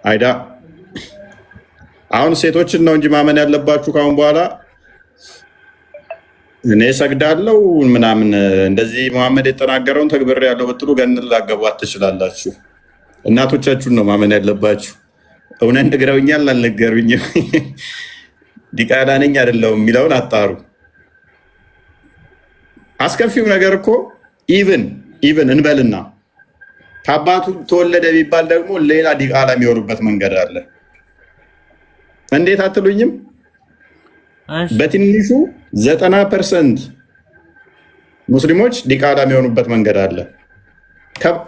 አይዳ አሁን ሴቶችን ነው እንጂ ማመን ያለባችሁ ካሁን በኋላ እኔ ሰግዳለሁ ምናምን እንደዚህ መሐመድ የተናገረውን ተግብር ያለው ብትሉ ገነት ላገቧት ትችላላችሁ። እናቶቻችሁን ነው ማመን ያለባችሁ። እውነት ነግረውኛል አልነገሩኝም ዲቃላ ነኝ አይደለሁም የሚለውን አጣሩ። አስከፊው ነገር እኮ ኢቭን እንበልና ከአባቱ ተወለደ ቢባል ደግሞ ሌላ ዲቃላ የሚሆኑበት መንገድ አለ። እንዴት አትሉኝም? በትንሹ 90% ሙስሊሞች ዲቃላ የሚሆኑበት መንገድ አለ።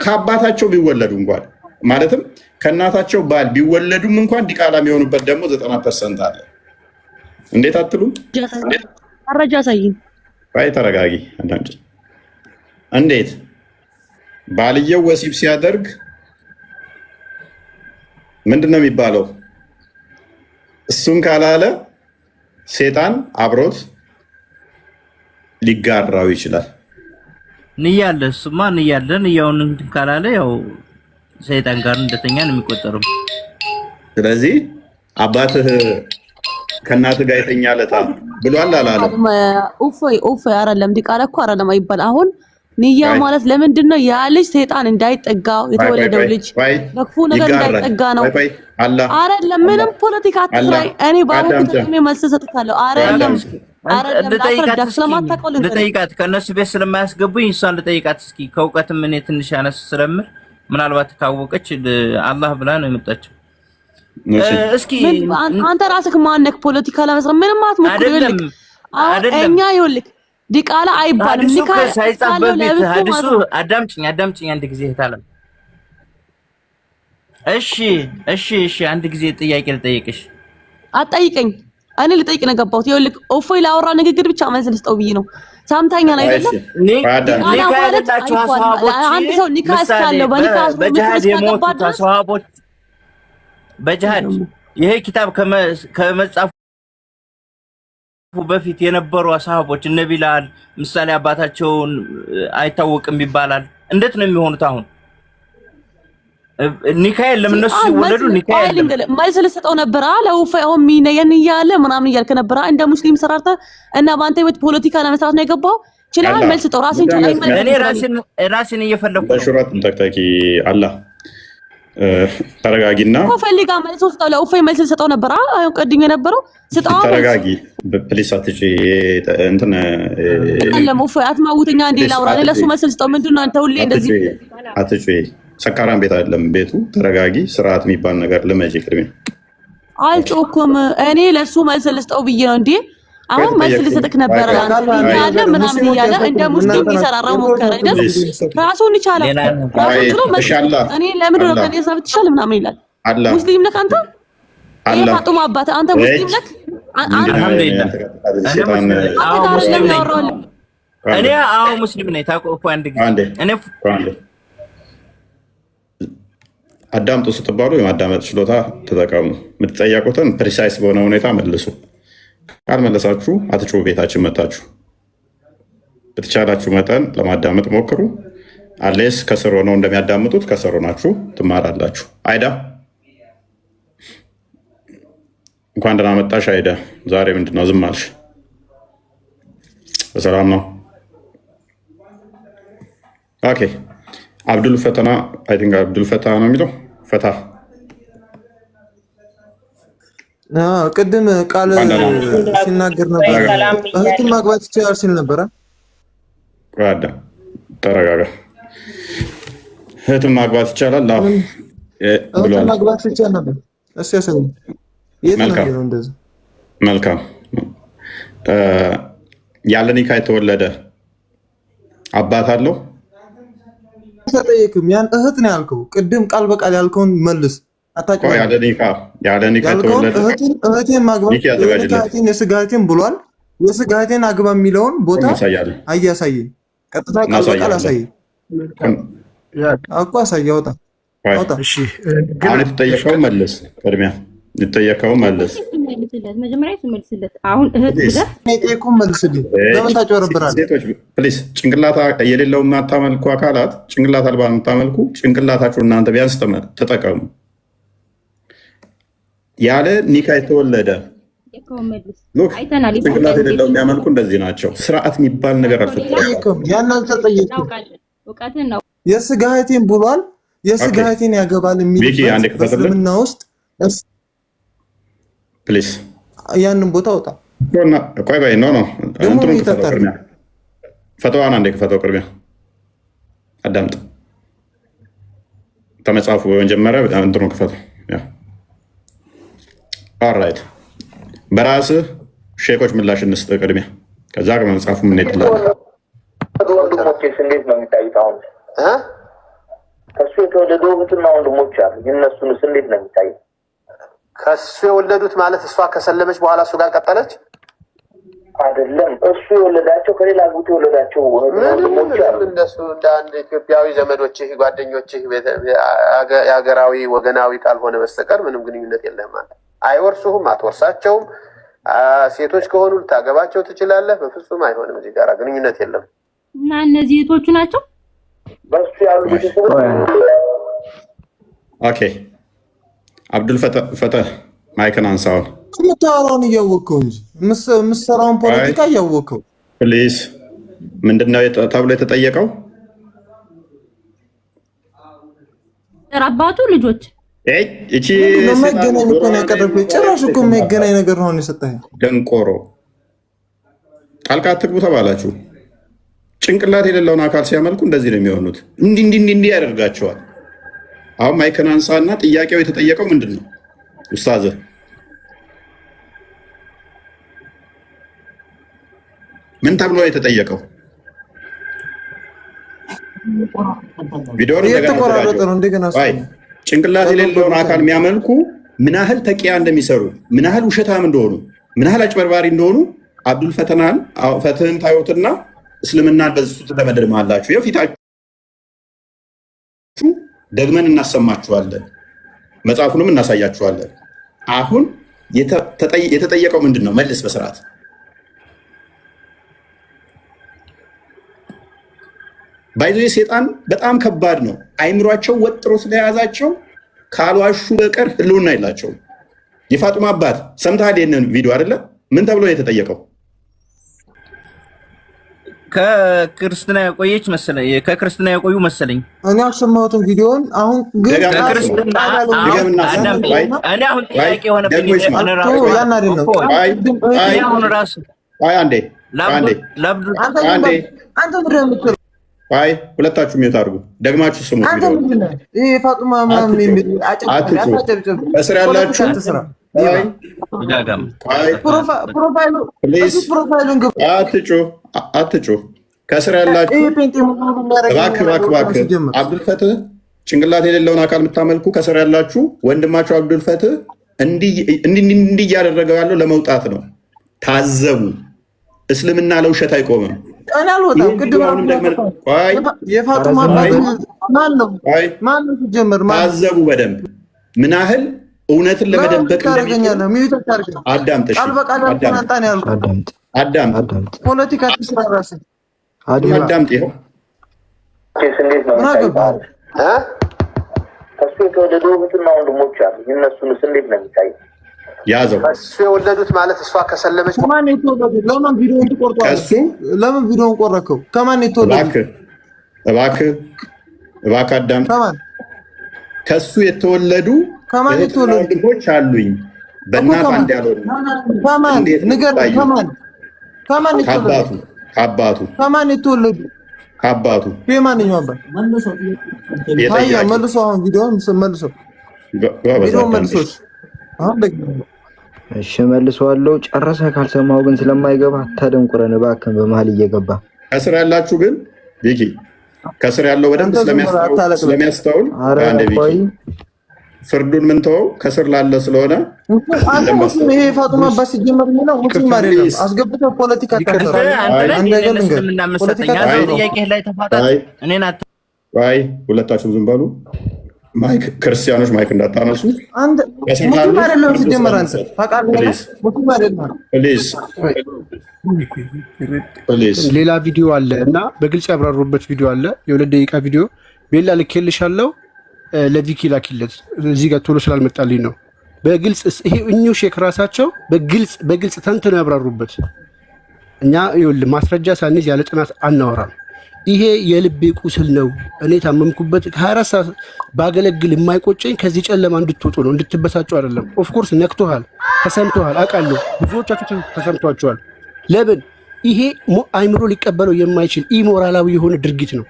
ከአባታቸው ቢወለዱ እንኳን ማለትም ከእናታቸው ባል ቢወለዱም እንኳን ዲቃላ የሚሆኑበት ደግሞ 90% አለ። እንዴት አትሉም? መረጃ ሳይኝ ባይ ተረጋጊ። አንዳንድ እንዴት ባልየው ወሲብ ሲያደርግ ምንድነው የሚባለው? እሱን ካላለ ሴጣን አብሮት ሊጋራው ይችላል። ንያለ እሱማ ንያለ ንያውን ካላለ ያው ሰይጣን ጋር እንደተኛ ነው የሚቆጠረው። ስለዚህ አባትህ ከእናትህ ጋር የተኛለታ ብሏል አላለም? ኡፎይ አይደለም ዲቃላ እኮ አይደለም አይባል። አሁን ንያ ማለት ለምንድን ነው? ያ ልጅ ሰይጣን እንዳይጠጋው የተወለደው ልጅ ለክፉ ነገር እንዳይጠጋ ነው። አይደለም ምንም ፖለቲካ አትስራይ። እኔ ባለኩት መልስ ሰጥታለሁ። አይደለም ልጠይቃት ከእነሱ ቤት ስለማያስገቡኝ እሷን ልጠይቃት እስኪ። ከእውቀትም እኔ ትንሽ ያነስ ስለምር ምናልባት ካወቀች አላህ ብላ ነው የመጣችው። እስኪ አንተ ራስህ ማነክ ፖለቲካ ለመስራት ምንም አትሞክር። እኛ ይኸውልህ ዲቃላ አይባልም። ሀዲሱ አዳምጪኝ አንድ ጊዜ እህታለም። እሺ አንድ ጊዜ ጥያቄ ልጠይቅሽ። አትጠይቀኝ፣ እኔ ልጠይቅ ነው የገባሁት። ይኸውልህ እፎይ ላወራ ንግግር ብቻ መልስ ልስጠው ብዬ ነው። ሳምታኛል አይደለም? አንድ ሰው ኒካ እስካለው በጂሃድ የሞቱት ሰሃቦች በጂሃድ ይሄ ኪታብ ከመጻፉ በፊት የነበሩ ሰሃቦች እነ ቢላል ምሳሌ አባታቸውን አይታወቅም ይባላል። እንዴት ነው የሚሆኑት? አሁን ኒካ የለም እነሱ ሲወለዱ ኒካ የለም። መልስ ልሰጠው ነበር አለ ኡፋይ። አሁን ሚነየን እያለ ምናምን እያልክ ነበር እንደ ሙስሊም ሰራርተ እና በአንተ ቤት ፖለቲካ ለመስራት ነው የገባው። ችላል መልስ ሰጠው። ራስን እኔ ራስን እየፈለኩ በሹራት ተክተኪ አላህ ተረጋጊና ፈልጋ መልስ ሰጠው። ለኡፋይ መልስ ልሰጠው ነበር አሁን ቀድኝ የነበረው ስጣው። ተረጋጊ ፕሊስ አትጪ እንትን አለም ኡፋይ አትማውተኛ እንዴ ላውራ ለሱ መልስ ልሰጠው። ምንድነው አንተ ሁሌ እንደዚህ አትጪ? ሰካራም ቤት አይደለም ቤቱ። ተረጋጊ። ስርዓት የሚባል ነገር ልመጂ። ቅድሜ አልጮኩም። እኔ ለሱ መልስ ልስጠው ብዬ ነው እንዴ። አሁን መልስ ልሰጥክ ነበር ያለ ምናምን እያለ እንደ ሙስሊም ይሰራራው ሞከረ አይደል? ራሱን ይቻላል። እኔ ለምንድን ነው ከኔ ሰብት ይሻል ምናምን ይላል። ሙስሊም ነህ አንተ? ይሄ ፋጡማ አባት አንተ ሙስሊም ነህ? አልሐምዱሊላህ እኔ ሙስሊም ነኝ። ታውቀው አንድ ጊዜ እኔ አዳምጡ ስትባሉ የማዳመጥ ችሎታ ተጠቀሙ። የምትጠየቁትን ፕሪሳይስ በሆነ ሁኔታ መልሱ። ካልመለሳችሁ አትጩሁ። ቤታችን መጣችሁ በተቻላችሁ መጠን ለማዳመጥ ሞክሩ። አሌስ ከስር ሆነው እንደሚያዳምጡት ከስር ሆናችሁ ትማራላችሁ። አይዳ እንኳን ደህና መጣሽ። አይዳ ዛሬ ምንድን ነው ዝም አልሽ? በሰላም ነው? ኦኬ አብዱል ፈተና አይ ቲንክ አብዱል ፈታ ነው የሚለው ፈታ ቅድም ቃል ሲናገር ነበር። እህቱን ማግባት ይችላል ሲል ነበረ። ጓዳ ተረጋጋ። እህቱን ማግባት ይቻላል እህቱን ማግባት ይቻላል ነበር። እሺ ያሰው የት ነው እንደዚህ? መልካም ያለ ኒካ የተወለደ አባት አለው? ተጠየቅም ያን እህት ነው ያልከው። ቅድም ቃል በቃል ያልከውን መልስ። አታውቅም? ያለ ኒካ ተወለደ እህቴን ማግባት እህቴን የስጋቴን ብሏል። የስጋቴን አግባ የሚለውን ቦታ አያሳየኝ። ቀጥታ ቃል በቃል አሳየኝ እኮ አሳየኝ። አውጣ። እሺ አሁን የተጠየቀው መልስ። ቅድሚያ ይጠየቀው መለስ መጀመሪያ መልስለት። አሁን እህት ብለህ ጠይቁ መልስልኝ። ለምን ታጨረብራለህ? ሴቶች ፕሊዝ ጭንቅላት የሌለው የማታመልኩ አካላት ጭንቅላት አልባ የምታመልኩ ጭንቅላታችሁ እናንተ ቢያንስ ተጠቀሙ። ያለ ኒካ የተወለደ ጭንቅላት የሌለው የሚያመልኩ እንደዚህ ናቸው። ስርዓት የሚባል ነገር አልተጠየቀም። ያንን ተጠየቅኩ። የስጋ እህቴን ብሏል። የስጋ እህቴን ያገባል የሚልበት እስልምና ውስጥ ፕሊዝ ያንን ቦታ ወጣ። ቆይ በይ ኖ እንትኑን ክፈተው ቅድሚያ ፈተዋን አንዴ ክፈተው ቅድሚያ አዳምጥ። ተመጽሐፉ በመጀመሪያ እንትኑን ክፈተው። ኦልራይት በራስህ ሼኮች ምላሽ እንስጥ ቅድሚያ፣ ከዛ ከመጽሐፉ ምን ይጥላል። ወንድሞቼስ እንዴት ነው የሚታዩት? አሁን ከሱ የተወለዱ እህትና ወንድሞች አሉ። እነሱንስ እንዴት ነው የሚታዩት? ከሱ የወለዱት ማለት እሷ ከሰለመች በኋላ እሱ ጋር ቀጠለች አይደለም። እሱ የወለዳቸው ከሌላ አግብቶ የወለዳቸው ወንድሞች አሉ። እንደሱ እንደ አንድ ኢትዮጵያዊ ዘመዶችህ፣ ጓደኞችህ የሀገራዊ ወገናዊ ካልሆነ በስተቀር ምንም ግንኙነት የለህም ማለት አይወርሱህም፣ አትወርሳቸውም። ሴቶች ከሆኑ ልታገባቸው ትችላለህ። በፍጹም አይሆንም። እዚህ ጋር ግንኙነት የለም። እና እነዚህ እህቶቹ ናቸው በሱ ያሉ ቤተሰቦች። ኦኬ አብዱል ፈተህ ማይክን አንሳውን። የምታወራውን እያወቅኸው እንጂ የምትሰራውን ፖለቲካ እያወቅኸው። ፕሊዝ ምንድነው ተብሎ የተጠየቀው? አባቱ ልጆች እቺ ለማይገናኝ እኮ ነው ያቀረብኩት። ጭራሽ እኮ የማይገናኝ ነገር ነው የሰጠኸኝ። ደንቆሮ ጣልቃ አትግቡ ተባላችሁ። ጭንቅላት የሌለውን አካል ሲያመልኩ እንደዚህ ነው የሚሆኑት። እንዲህ ያደርጋቸዋል። አሁን ማይክን አንሳና ጥያቄው የተጠየቀው ምንድን ነው? ኡስታዝ ምን ተብሎ የተጠየቀው? ቪዲዮውን እንደገና ጭንቅላት የሌለውን አካል የሚያመልኩ ምን ያህል ተቂያ እንደሚሰሩ፣ ምን ያህል ውሸታም እንደሆኑ፣ ምን ያህል አጭበርባሪ እንደሆኑ አብዱል ፈትህን ታዩትና እስልምናን በዚህ ትደመድማላችሁ። የፊታችሁ ደግመን እናሰማችኋለን፣ መጽሐፉንም እናሳያችኋለን። አሁን የተጠየቀው ምንድን ነው? መልስ በስርዓት ባይዞ ሴጣን በጣም ከባድ ነው። አይምሯቸው ወጥሮ ስለያዛቸው ካልዋሹ በቀር ህልውና የላቸውም። የፋጡማ አባት ሰምተሃል? ይህንን ቪዲዮ አይደለ? ምን ተብሎ የተጠየቀው? ከክርስትና የቆየች መሰለኝ፣ ከክርስትና የቆዩ መሰለኝ። እኔ አልሰማሁትም ቪዲዮን። አሁን ግን እኔ አሁን ጥያቄ የሆነብኝ አይ ሁለታችሁ ሚዩት አድርጉ። ደግማችሁ ስሙ። ከስር ያላችሁ አትጩ። ከስር ያላችሁ እባክህ አብዱልፈትህ ጭንቅላት የሌለውን አካል የምታመልኩ ከስር ያላችሁ ወንድማችሁ አብዱልፈትህ እንዲህ እያደረገ ያለው ለመውጣት ነው። ታዘቡ። እስልምና ለውሸት አይቆምም። ታዘቡ በደንብ ምን ያህል እውነትን ለመደበቅ አዳምጥ። ይኸው ከሱ የተወለዱ እህትና ወንድሞች አሉ። እነሱንስ እንዴት ነው የሚታየው? ያዘው። እሱ የወለዱት ማለት እሷ ከሰለመች ከማን የተወለዱ? ለምን ቪዲዮውን ትቆርጠዋለህ? ለምን ቪዲዮውን ቆረከው? ከማን የተወለዱ? እባክህ አዳምጥ። ከሱ የተወለዱ ከማን የተወለዱ ወንድሞች አሉኝ። በእናት አንድ ያልሆኑ ከማን ንገረኝ። ከማን የተወለዱ? ከአባቱ። ከማን የተወለዱ? ከአባቱ። የማንኛው አባት? መልሶ አሁን ቪዲዮውን መልሶ እሺ መልሰዋለሁ። ጨረሰህ? ካልሰማው ግን ስለማይገባ አታደንቁረን እባክህን፣ በመሀል እየገባ ከስር ያላችሁ ግን ቢኪ ከስር ያለው በደንብ ስለሚያስተውል ፍርዱን ምን ተወው፣ ከስር ላለ ስለሆነ ይሄ ፋጡማ አባት ሲጀመር ነው ሙስሊም አይደለም። አስገብተው ፖለቲካ ሁለታችሁም ዝም በሉ። ማይክ ክርስቲያኖች ማይክ እንዳታነሱ። አንተ ሙስሊም አይደለም ሲጀመር አንተ ታውቃለህ። ሙስሊም አይደለም። ፕሊዝ ሌላ ቪዲዮ አለ እና በግልጽ ያብራሩበት ቪዲዮ አለ። የ2 ደቂቃ ቪዲዮ ቤላ ልኬልሻለሁ። ለቪኪ ላኪለት። እዚህ ጋር ቶሎ ስላልመጣልኝ ነው። በግልጽ ይሄ እኚሁ ሼክ ራሳቸው በግልጽ ተንትነው ያብራሩበት። እኛ ይኸውልህ ማስረጃ ሳንይዝ ያለ ጥናት አናወራም። ይሄ የልቤ ቁስል ነው። እኔ ታመምኩበት 24 ሰዓት ባገለግል የማይቆጨኝ ከዚህ ጨለማ እንድትወጡ ነው፣ እንድትበሳጩ አይደለም። ኦፍኮርስ ነክቶሃል፣ ተሰምቶሃል፣ አውቃለሁ። ብዙዎቻችሁ ተሰምቷችኋል። ለምን ይሄ አይምሮ ሊቀበለው የማይችል ኢሞራላዊ የሆነ ድርጊት ነው።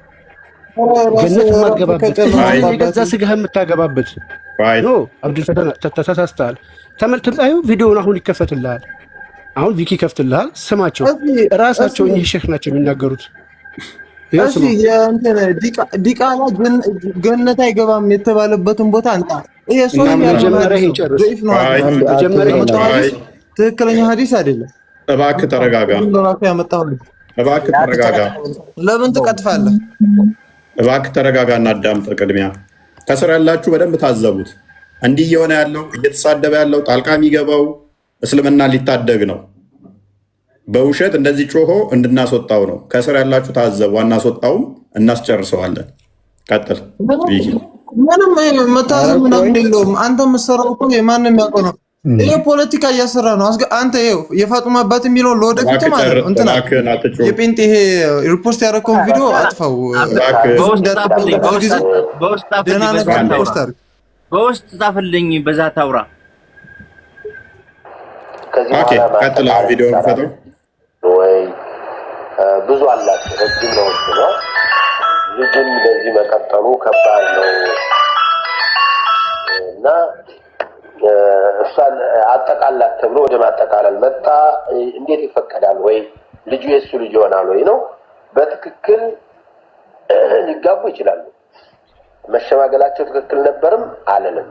ገነት የማትገባበት የገዛ ስጋህ የምታገባበት ኖ አብዱልፈታህ ተሳስተሃል። ተመልክታዩ ቪዲዮውን አሁን ይከፈትልሃል። አሁን ቪኪ ይከፍትልሃል። ስማቸው እራሳቸው እኚህ ሼክ ናቸው የሚናገሩት። ዲቃላ ገነት አይገባም የተባለበትን ቦታ አንጣ። ይሄ ሰው ትክክለኛ ሐዲስ አይደለም። እባክህ ተረጋጋ። እባክህ ተረጋጋ። ለምን ትቀጥፋለህ? እባክህ ተረጋጋና አዳምጥ። ቅድሚያ ከስር ያላችሁ በደንብ ታዘቡት። እንዲህ እየሆነ ያለው እየተሳደበ ያለው ጣልቃ የሚገባው እስልምና ሊታደግ ነው። በውሸት እንደዚህ ጮሆ እንድናስወጣው ነው። ከስር ያላችሁ ታዘቡ። አናስወጣውም፣ እናስጨርሰዋለን። ቀጥል። ምንም መታዘብ ምናምን የለውም። አንተ የምትሰራው እኮ የማንም ያውቀው ነው። ይሄ ፖለቲካ እያሰራ ነው። አንተ ይኸው የፋጡማ አባት የሚለውን ለወደፊት ማለት ነው እንትና የጴንጤ ይሄ ሪፖስት ያደረገውን ቪዲዮ አጥፋው። በውስጥ ጻፍልኝ፣ በዛ ታውራ። ቀጥል። ቪዲዮ ፈጠው ወይ ብዙ አላቸው። ረጅም ነው ነው ልጅም በዚህ መቀጠሉ ከባድ ነው እና እሷን አጠቃላት ተብሎ ወደ ማጠቃለል መጣ። እንዴት ይፈቀዳል ወይ ልጁ የሱ ልጅ ይሆናል ወይ ነው? በትክክል ሊጋቡ ይችላሉ። መሸማገላቸው ትክክል ነበርም አለንም።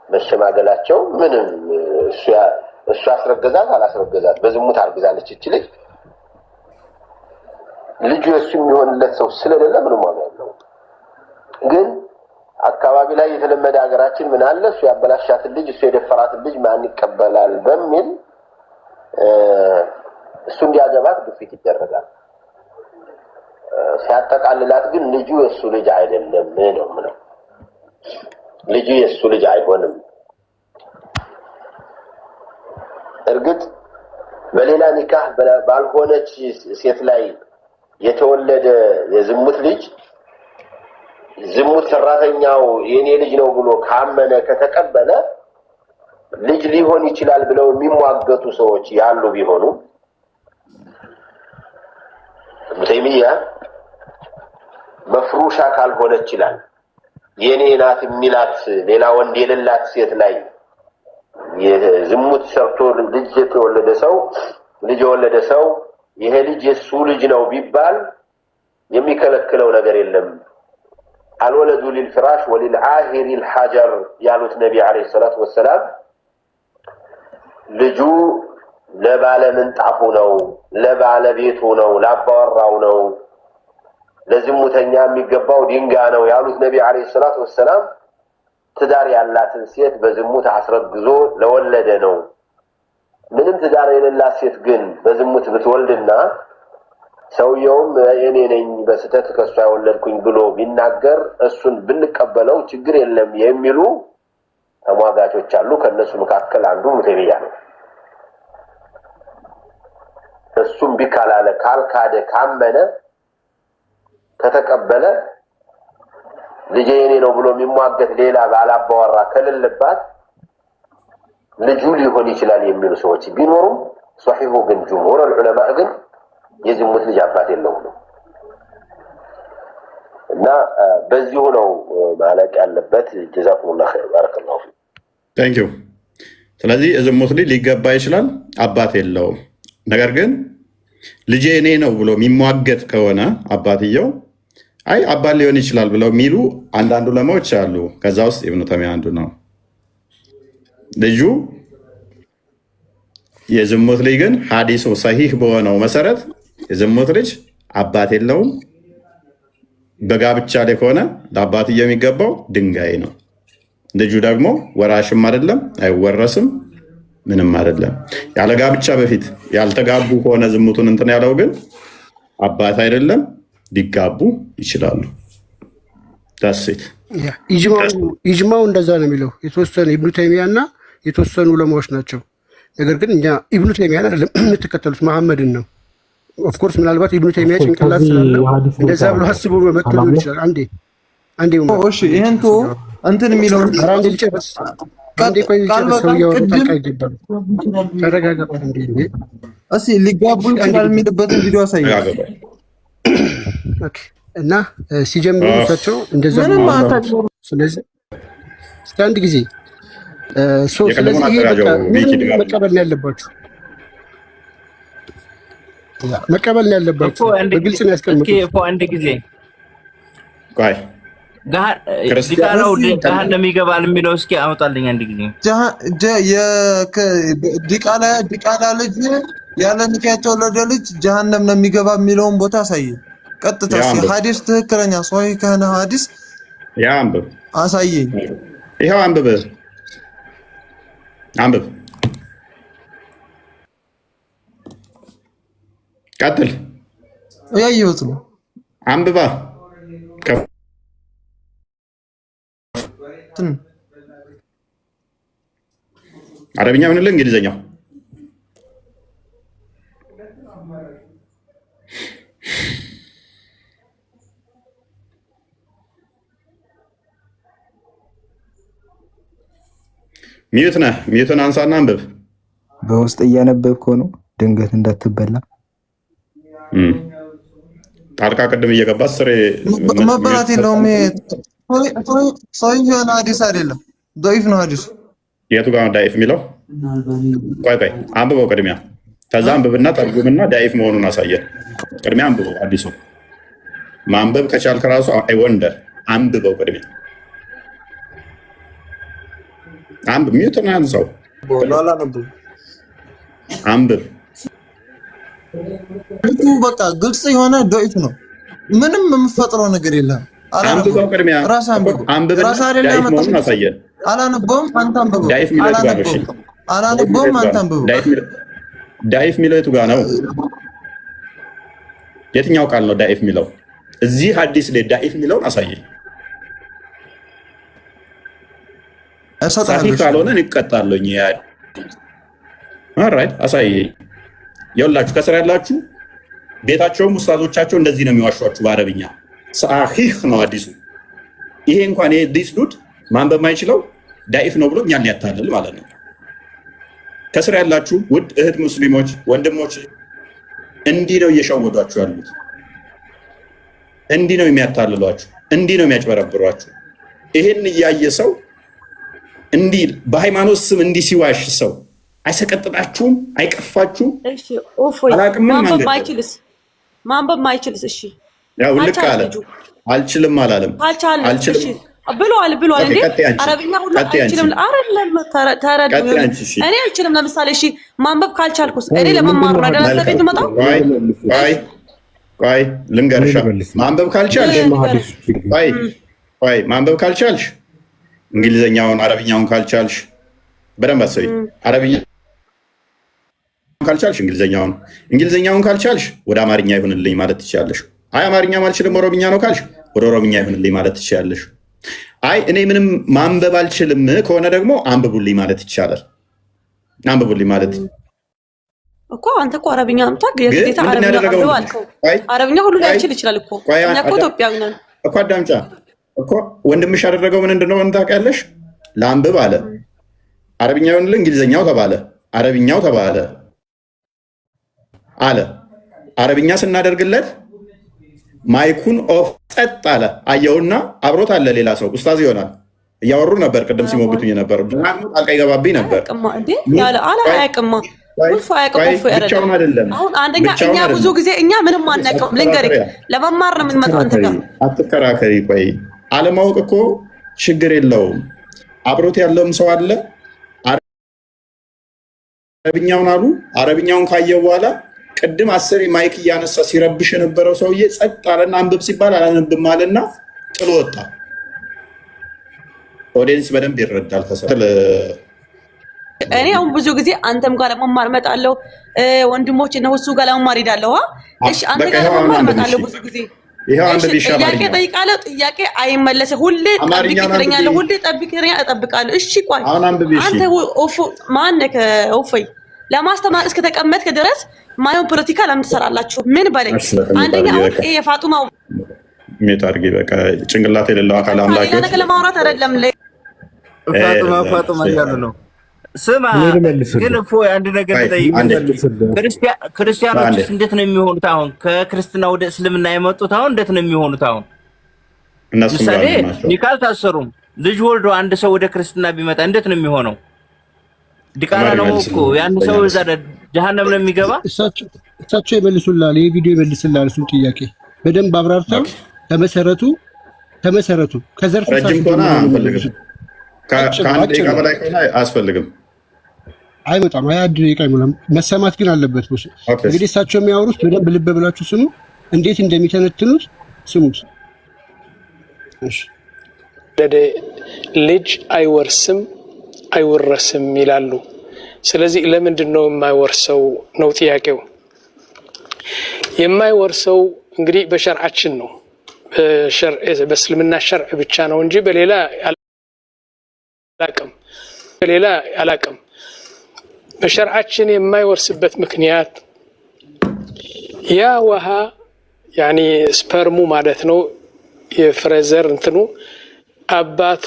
መሸማገላቸው ምንም እሱ አስረገዛት አላስረገዛት በዝሙት አርግዛለች እቺ ልጅ ልጁ የሱ የሚሆንለት ሰው ስለሌለ ምንም ዋጋ የለውም። ግን አካባቢ ላይ የተለመደ ሀገራችን ምን አለ እሱ ያበላሻትን ልጅ እሱ የደፈራትን ልጅ ማን ይቀበላል በሚል እሱ እንዲያገባት ግፊት ይደረጋል። ሲያጠቃልላት ግን ልጁ የሱ ልጅ አይደለም ነው ልጁ የሱ ልጅ አይሆንም። እርግጥ በሌላ ኒካህ ባልሆነች ሴት ላይ የተወለደ የዝሙት ልጅ ዝሙት ሰራተኛው የኔ ልጅ ነው ብሎ ካመነ ከተቀበለ ልጅ ሊሆን ይችላል ብለው የሚሟገቱ ሰዎች ያሉ ቢሆኑ ሙተይሚያ መፍሩሻ ካልሆነ ይችላል የኔ ናት የሚላት ሌላ ወንድ የሌላት ሴት ላይ የዝሙት ሰርቶ ልጅ የወለደ ሰው ይሄ ልጅ የሱ ልጅ ነው ቢባል የሚከለክለው ነገር የለም። አልወለዱ ሊልፍራሽ ወሊልዓሂር الحجر ያሉት ነብይ አለይሂ ሰላቱ ወሰለም ልጁ ለባለ ምንጣፉ ነው፣ ለባለቤቱ ነው፣ ላባወራው ነው፣ ለዝሙተኛ የሚገባው ድንጋይ ነው ያሉት ነብይ አለይሂ ሰላቱ ወሰለም ትዳር ያላትን ሴት በዝሙት አስረግዞ ለወለደ ነው። ምንም ትዳር የሌላት ሴት ግን በዝሙት ብትወልድና ሰውየውም የኔ ነኝ በስተት ከሷ ያወለድኩኝ ብሎ ቢናገር እሱን ብንቀበለው ችግር የለም የሚሉ ተሟጋቾች አሉ። ከነሱ መካከል አንዱ ሙተይሚያ ነው። እሱም ቢካላለ ካልካደ ካመነ ከተቀበለ ልጅ የኔ ነው ብሎ የሚሟገት ሌላ ባላባወራ ከሌለባት ልጁ ሊሆን ይችላል የሚሉ ሰዎች ቢኖሩም ሷሂሁ ግን ጅምሁር ዑለማ ግን የዝሙት ልጅ አባት የለውም እና በዚሁ ነው ማለቅ ያለበት። ጀዛኩሙላህ ኸይር ባረከላሁ ፊክ ታንክ ዩ። ስለዚህ ዝሙት ልጅ ሊገባ ይችላል፣ አባት የለውም። ነገር ግን ልጄ እኔ ነው ብሎ የሚሟገት ከሆነ አባትየው አይ አባት ሊሆን ይችላል ብለው የሚሉ አንዳንድ ዑለማዎች አሉ። ከዛ ውስጥ ኢብኑ ተይሚያ አንዱ ነው። ልጁ የዝሙት ልጅ ግን ሐዲሱ ሰሂህ በሆነው መሰረት የዝሙት ልጅ አባት የለውም፣ በጋብቻ ላይ ከሆነ ለአባትየው የሚገባው ድንጋይ ነው። ልጁ ደግሞ ወራሽም አይደለም፣ አይወረስም፣ ምንም አይደለም። ያለ ጋብቻ በፊት ያልተጋቡ ከሆነ ዝሙቱን እንትን ያለው ግን አባት አይደለም፣ ሊጋቡ ይችላሉ። ዳሴት ኢጅማው እንደዛ ነው የሚለው። የተወሰነ ኢብኑ ተይሚያ እና የተወሰኑ ዑለማዎች ናቸው። ነገር ግን እኛ ኢብኑ ተይሚያን አይደለም የምትከተሉት መሐመድን ነው። ኦፍኮርስ ምናልባት ኢብኑ ተይሚያ ጭንቅላት ስላለ እንደዛ ብሎ አስቦ መከተሉ ይችላል። አንዴ እሺ፣ ይሄን ቶ እንትን የሚለው አንዴ ልጨርስ። አንዴ ቆይ ልጨርስ። ሰውየው ታውቃ ይገባል። ተረጋጋ። እስኪ ሊጋቡ ይችላል የሚልበትን ቪዲዮ አሳየኝ። ኦኬ። እና ሲጀምሩ እሳቸው እንደዛ ነው። ስለዚህ እስከ አንድ ጊዜ ስለዚህ ይሄ በቃ መቀበል ነው ያለባችሁ፣ መቀበል ነው ያለባችሁ። በግልጽ ነው ያስቀምጡት። አንድ ጊዜ ቆይ ዲቃላው ገሃነም ይገባል የሚለው እስኪ አውጣልኝ አንድ ጊዜ። ዲቃላ ልጅ ያለ ንካህ የተወለደ ልጅ ጀሃነም ነው የሚገባ የሚለውን ቦታ አሳየኝ። ቀጥታ ሐዲስ ትክክለኛ ሷሂህ ከሆነ ሐዲስ ያ አንብብ አሳየኝ። ይሄው አንብብ ቀጥል። ያየሁት ነው። አንብባ አረብኛ ምን ልህ እንግሊዘኛው ሚዩት ነህ። ሚዩትን አንሳና አንብብ። በውስጥ እያነበብከው ነው ድንገት እንዳትበላ። ጣልቃ ቅድም እየገባ ስሬ መበላት የለውም። ሰው የሆነ ሐዲስ አይደለም፣ ዶይፍ ነው ሐዲሱ። የቱ ጋር ዳይፍ የሚለው? ቆይ አንብበው ቅድሚያ፣ ከዛ አንብብና ተርጉምና ዳይፍ መሆኑን አሳየን። ቅድሚያ አንብበው። አዲሱ ማንበብ ከቻልክ ራሱ አይወንደር አንብበው ቅድሚያ አንብብ። ሚዩትን አንሳው፣ አንብብ። በቃ ግልጽ የሆነ ዶይፍ ነው። ምንም የምፈጥረው ነገር የለም። አንብበው ቅድሚያ አንብብና ዳይፍ መሆኑን አሳየን። አላነበውም፣ አንተ አንብበው። ዳይፍ የሚለው የቱ ጋር ነው? እሺ አላነበውም፣ አንተ አንብበው። ዳይፍ የሚለው የቱ ጋር ነው? የትኛው ቃል ነው ዳይፍ የሚለው? እዚህ ሐዲስ ላይ ዳይፍ የሚለውን አሳየኝ። ሳፊ ካልሆነ እንቀጣለኝ። ኦልራይት አሳየኝ። ይኸውላችሁ ከስራ ያላችሁ ቤታቸውም ኡስታዞቻቸው እንደዚህ ነው የሚዋሿችሁ በአረብኛ። ሰሂህ ነው አዲሱ። ይሄ እንኳን ይሄ ዲስ ዱድ ማንበብ የማይችለው ዳኢፍ ነው ብሎ እኛን ሊያታልል ማለት ነው። ከስራ ያላችሁ ውድ እህት ሙስሊሞች ወንድሞች፣ እንዲህ ነው እየሸወዷችሁ ያሉት። እንዲህ ነው የሚያታልሏችሁ፣ እንዲህ ነው የሚያጭበረብሯችሁ። ይሄን እያየ ሰው እንዲህ በሃይማኖት ስም እንዲህ ሲዋሽ ሰው አይሰቀጥጣችሁም? አይቀፋችሁም? ማንበብ ማይችልስ? እሺ ያው ልክ አለ። አልችልም አላለም። አልችልም ብሏል እንዴ? አረብኛ ሁሉ አይችልም አይደለም። ተረዱ። እኔ አልችልም ለምሳሌ እሺ ማንበብ ካልቻልኩስ እኔ ለመማር ነው አይደል? ቤት መጣው። ቆይ ልንገርሻ። ማንበብ ካልቻልሽ ማንበብ ካልቻልሽ እንግሊዘኛውን አረብኛውን ካልቻልሽ በደንብ አስቢ። አረብኛውን ካልቻልሽ እንግሊዘኛውን ካልቻልሽ ወደ አማርኛ ይሁንልኝ ማለት ትችያለሽ። አይ አማርኛ አልችልም ኦሮምኛ ነው ካልሽ ወደ ኦሮምኛ ይሁንልኝ ማለት ትችያለሽ። አይ እኔ ምንም ማንበብ አልችልም ከሆነ ደግሞ አንብቡልኝ ማለት ይቻላል። አንብቡልኝ ማለት እኮ አንተ እኮ አረብኛ አምጣክ የግዴታ አረብኛ አልከው። አረብኛ ሁሉ ላይ ይችል ይችላል እኮ እኛ እኮ ኢትዮጵያዊ ነን እኮ። አዳምጫ እኮ ወንድምሽ ያደረገው ምን እንደሆነ ታውቂያለሽ? ለአንብብ አለ። አረብኛ ይሁንልኝ እንግሊዘኛው ተባለ፣ አረብኛው ተባለ አለ። አረብኛ ስናደርግለት ማይኩን ኦፍ ጸጥ አለ። አየውና አብሮት አለ ሌላ ሰው ኡስታዝ ይሆናል። እያወሩ ነበር። ቅድም ሲሞግቱኝ ነበር። ጣልቃ ይገባብኝ ነበር። ብቻውን አይደለም። አሁን አንደኛ እኛ ብዙ ጊዜ እኛ ምንም አናውቅም። ልንገርህ ለመማር ነው የምንመጣው። አንተ ጋር አትከራከሪ። ቆይ አለማወቅ እኮ ችግር የለውም። አብሮት ያለውም ሰው አለ። አረብኛውን አሉ። አረብኛውን ካየው በኋላ ቅድም 10 ማይክ እያነሳ ሲረብሽ የነበረው ሰውዬ ጸጥ አለና አንብብ ሲባል አላነብም አለና ጥሎ ወጣ። ኦዲየንስ በደንብ ይረዳል። ተሰለ እኔ አሁን ብዙ ጊዜ አንተም ጋር ለመማር እመጣለሁ፣ ወንድሞች ነው እሱ ጋር ለመማር ሄዳለሁ። እሺ አንተ ጋር ለመማር እመጣለሁ ብዙ ጊዜ። ይሄው አንድ ቢሻማ ጥያቄ ጠይቃለሁ፣ ጥያቄ አይመለስም። ሁሌ ጠብቅ ትለኛለህ፣ ሁሌ ጠብቅ ትለኛለህ፣ እጠብቃለሁ። እሺ ቆይ አንተ ማነህ ኦፎይ ለማስተማር እስከተቀመጥክ ድረስ ማየው ፖለቲካ ለምን ትሰራላችሁ? ምን በለኝ። አንደኛ ኦኬ የፋጡማ ሜታርጊ በቃ ጭንቅላት የሌለው አካል አምላክ ነው። ለማውራት አይደለም ፋጡማ እያሉ ነው። ስማ ግን እፎይ አንድ ነገር ልጠይቅህ። ክርስቲያኖችስ እንዴት ነው የሚሆኑት? አሁን ከክርስትና ወደ እስልምና የመጡት አሁን እንዴት ነው የሚሆኑት? አሁን ምሳሌ ኒካ አልታሰሩም፣ ልጅ ወልዶ አንድ ሰው ወደ ክርስትና ቢመጣ እንዴት ነው የሚሆነው? ዲቃላ ነው እኮ ያን ሰው እዛ ጀሃነም ነው የሚገባ። እሳቸው ይመልሱላል፣ ይሄ ቪዲዮ ይመልስላል። እሱ ጥያቄ በደንብ አብራርተው ተመሰረቱ ከዘርፍ ረጅም ከሆነ አንፈልግም፣ ከአንድ ደቂቃ በላይ ከሆነ አያስፈልግም። አይመጣም፣ 20 ደቂቃ አይሞላም። መሰማት ግን አለበት። እንግዲህ እሳቸው የሚያወሩት በደንብ ልብ ብላችሁ ስሙ፣ እንዴት እንደሚተነትኑት ስሙት። እሺ ልጅ አይወርስም አይወረስም ይላሉ። ስለዚህ ለምንድን ነው የማይወርሰው ነው ጥያቄው። የማይወርሰው እንግዲህ በሸርዓችን ነው፣ በእስልምና ሸርዕ ብቻ ነው እንጂ በሌላ አላቅም። በሸርዓችን የማይወርስበት ምክንያት ያ ውሃ ያኒ ስፐርሙ ማለት ነው የፍሬዘር እንትኑ አባቱ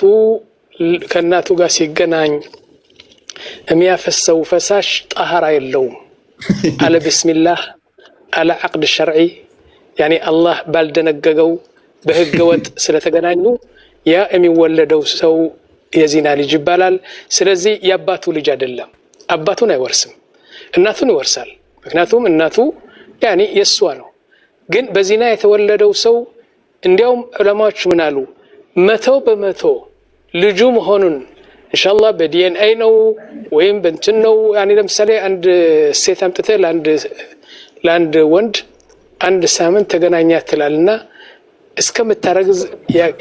ከእናቱ ጋር ሲገናኝ የሚያፈሰው ፈሳሽ ጣሃራ የለውም። አለ ቢስሚላህ አለ አቅድ ሸርዒ ያኒ አላህ ባልደነገገው በህገ ወጥ ስለተገናኙ ያ የሚወለደው ሰው የዚና ልጅ ይባላል። ስለዚህ የአባቱ ልጅ አይደለም። አባቱን አይወርስም፣ እናቱን ይወርሳል። ምክንያቱም እናቱ ያኒ የሷ ነው። ግን በዚና የተወለደው ሰው እንዲያውም ዑለማዎች ምን አሉ? 100% ልጁ መሆኑን ኢንሻአላህ በዲኤንኤ ነው ወይም በእንትን ነው። ያኒ ለምሳሌ አንድ ሴት አምጥተህ ለአንድ ወንድ አንድ ሳምንት ተገናኛት ትላልና እስከምታረግዝ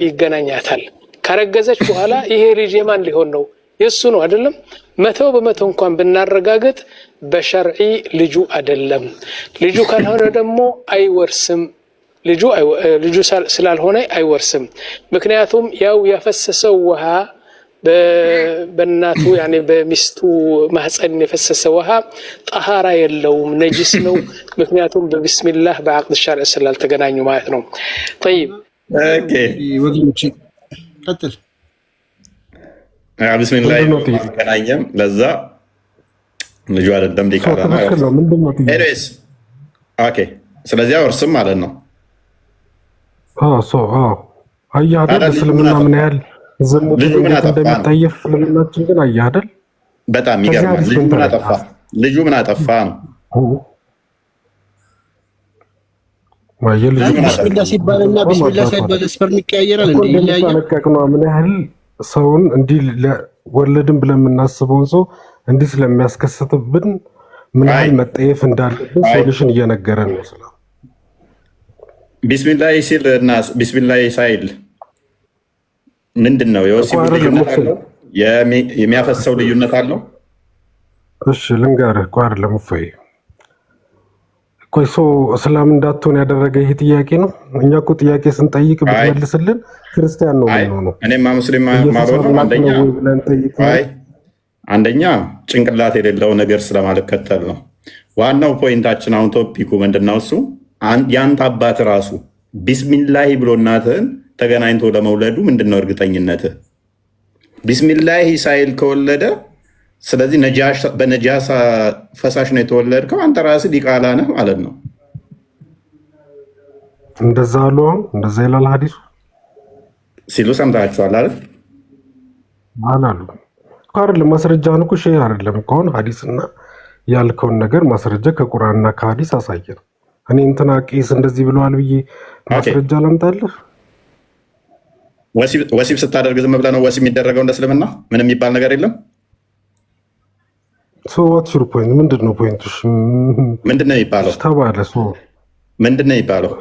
ይገናኛታል። ካረገዘች በኋላ ይሄ ልጅ የማን ሊሆን ነው? የሱ ነው አይደለም? 100% እንኳን ብናረጋግጥ በሸርዒ ልጁ አይደለም። ልጁ ካልሆነ ደግሞ አይወርስም። ልጁ ስላልሆነ አይወርስም። ምክንያቱም ያው ያፈሰሰው ውሃ በእናቱ ያኔ በሚስቱ ማህፀን የፈሰሰ ውሃ ጣሃራ የለውም፣ ነጅስ ነው። ምክንያቱም በቢስሚላህ በአቅድ ሸርዕ ስላልተገናኙ ማለት ነው። طيب ኦኬ ወግንቺ ቀጥል። ቢስሚላህ ተገናኘም ለዛ ልጁ አይደለም ዲቃላ ነው። ኤኒዌይስ ኦኬ ስለዚህ አወርስም ማለት ነው። አየህ አይደል እስልምና ምን ያህል ዝሙት እንደሚጠየፍ እስልምናችን ግን አየህ አይደል? በጣም ይገርማል። ልጁ ምን አጠፋ ነው? ቢስሚላህ ሲባልና ቢስሚላህ ሳይባል ስፐርም ይቀያየራል እንዴ? ይለያያል። ምን ያህል ሰውን እንዲህ ወለድን ብለን የምናስበውን ሰው እንዲህ ስለሚያስከስትብን ምን ያህል መጠየፍ እንዳለብን ሶሉሽን እየነገረን ነው። ስለ ቢስሚላህ ሲል እና ቢስሚላህ ሳይል ምንድን ነው የወሲብ ልዩነት አለው? የሚያፈሰው ልዩነት አለው? እሺ ልንገርህ እኮ አይደለም እፎይ። ቆይ ሰው እስላም እንዳትሆን ያደረገ ይሄ ጥያቄ ነው። እኛ እኮ ጥያቄ ስንጠይቅ ብትመልስልን ክርስቲያን ነው ነው። እኔማ ሙስሊም ማለት አንደኛ ጭንቅላት የሌለው ነገር ስለማልከተል ነው። ዋናው ፖይንታችን አሁን ቶፒኩ ምንድነው? እሱ ያንተ አባት ራሱ ቢስሚላህ ብሎ እናትህን ተገናኝቶ ለመውለዱ ምንድነው እርግጠኝነትህ? ቢስሚላህ ሳይል ከወለደ ስለዚህ በነጃሳ ፈሳሽ ነው የተወለድከው፣ አንተ ራስህ ዲቃላ ነህ ማለት ነው። እንደዛ አሉ። እንደዛ ይላል ሐዲሱ ሲሉ ሰምታችኋል አይደል? አላሉ አይደለም። ማስረጃን እኮ ሼህ አይደለም እኮ አሁን ሐዲስና ያልከውን ነገር ማስረጃ ከቁርአንና ከሐዲስ አሳየን። እኔ እንትና ቄስ እንደዚህ ብለዋል ብዬ ማስረጃ ላምጣልህ? ወሲብ ስታደርግ ዝም ብለህ ነው ወሲብ የሚደረገው? እንደ እስልምና ምንም የሚባል ነገር የለም። ዋትስ ዩር ፖይንት? ምንድን ነው ፖይንቱ? ምንድን ነው የሚባለው? ተባለ ምንድን ነው የሚባለው?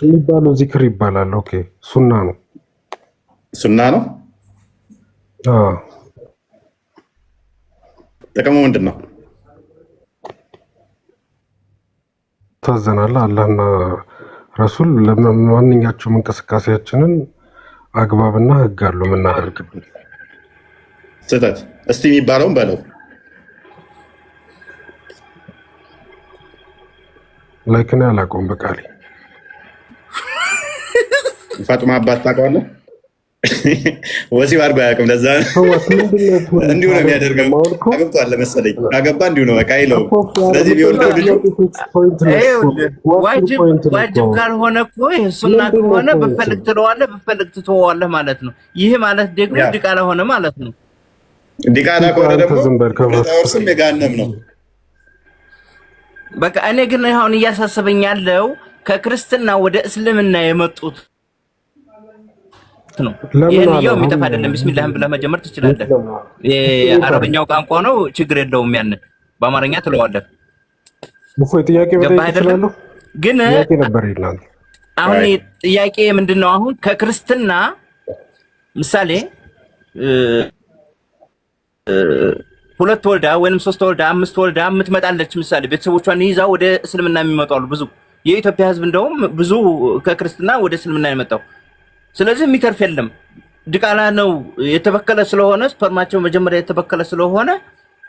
የሚባለው ዚክር ይባላል። ኦኬ ሱና ነው። ሱና ነው። ጥቅሙ ምንድን ነው? ታዘናል። አላህና ረሱል ለማንኛቸውም እንቅስቃሴያችንን አግባብና ህግ አለው የምናደርግበት። ስህተት እስቲ የሚባለውን በለው። ላይክን ያላቀውም በቃሌ ፋጡማ አባት ታውቀዋለህ? ወሲብ አድርጎ አያውቅም። ለዛ እንዲሁ ነው የሚያደርገው። አገብቷል መሰለኝ። ካገባ እንዲሁ ነው በቃ ይለው። ስለዚህ ቢወልደው ልጁ ዋጅብ ካልሆነ እኮ ሱና ከሆነ ብፈልግ ትለዋለህ፣ ብፈልግ ትተወዋለህ ማለት ነው። ይህ ማለት ደግሞ ዲቃላ ሆነ ማለት ነው። ዲቃላ ከሆነ ደግሞ ተወርስም የጋነም ነው። በቃ እኔ ግን አሁን እያሳሰበኝ ያለው ከክርስትና ወደ እስልምና የመጡት ነው። ይሄንኛው የሚጠፋ አይደለም። ቢስሚላህም ብለህ መጀመር ትችላለህ። የአረብኛው ቋንቋ ነው፣ ችግር የለውም። ያንን በአማርኛ ትለዋለህ። ግን አሁን ጥያቄ ምንድነው? አሁን ከክርስትና ምሳሌ 2 ወልዳ ወይንም 3 ወልዳ 5 ወልዳ የምትመጣለች ምሳሌ ቤተሰቦቿን ይዛ ወደ እስልምና የሚመጡ አሉ። ብዙ የኢትዮጵያ ሕዝብ እንደውም ብዙ ከክርስትና ወደ እስልምና የመጣው። ስለዚህ የሚተርፍ የለም። ድቃላ ነው የተበከለ ስለሆነ ስፐርማቸው መጀመሪያ የተበከለ ስለሆነ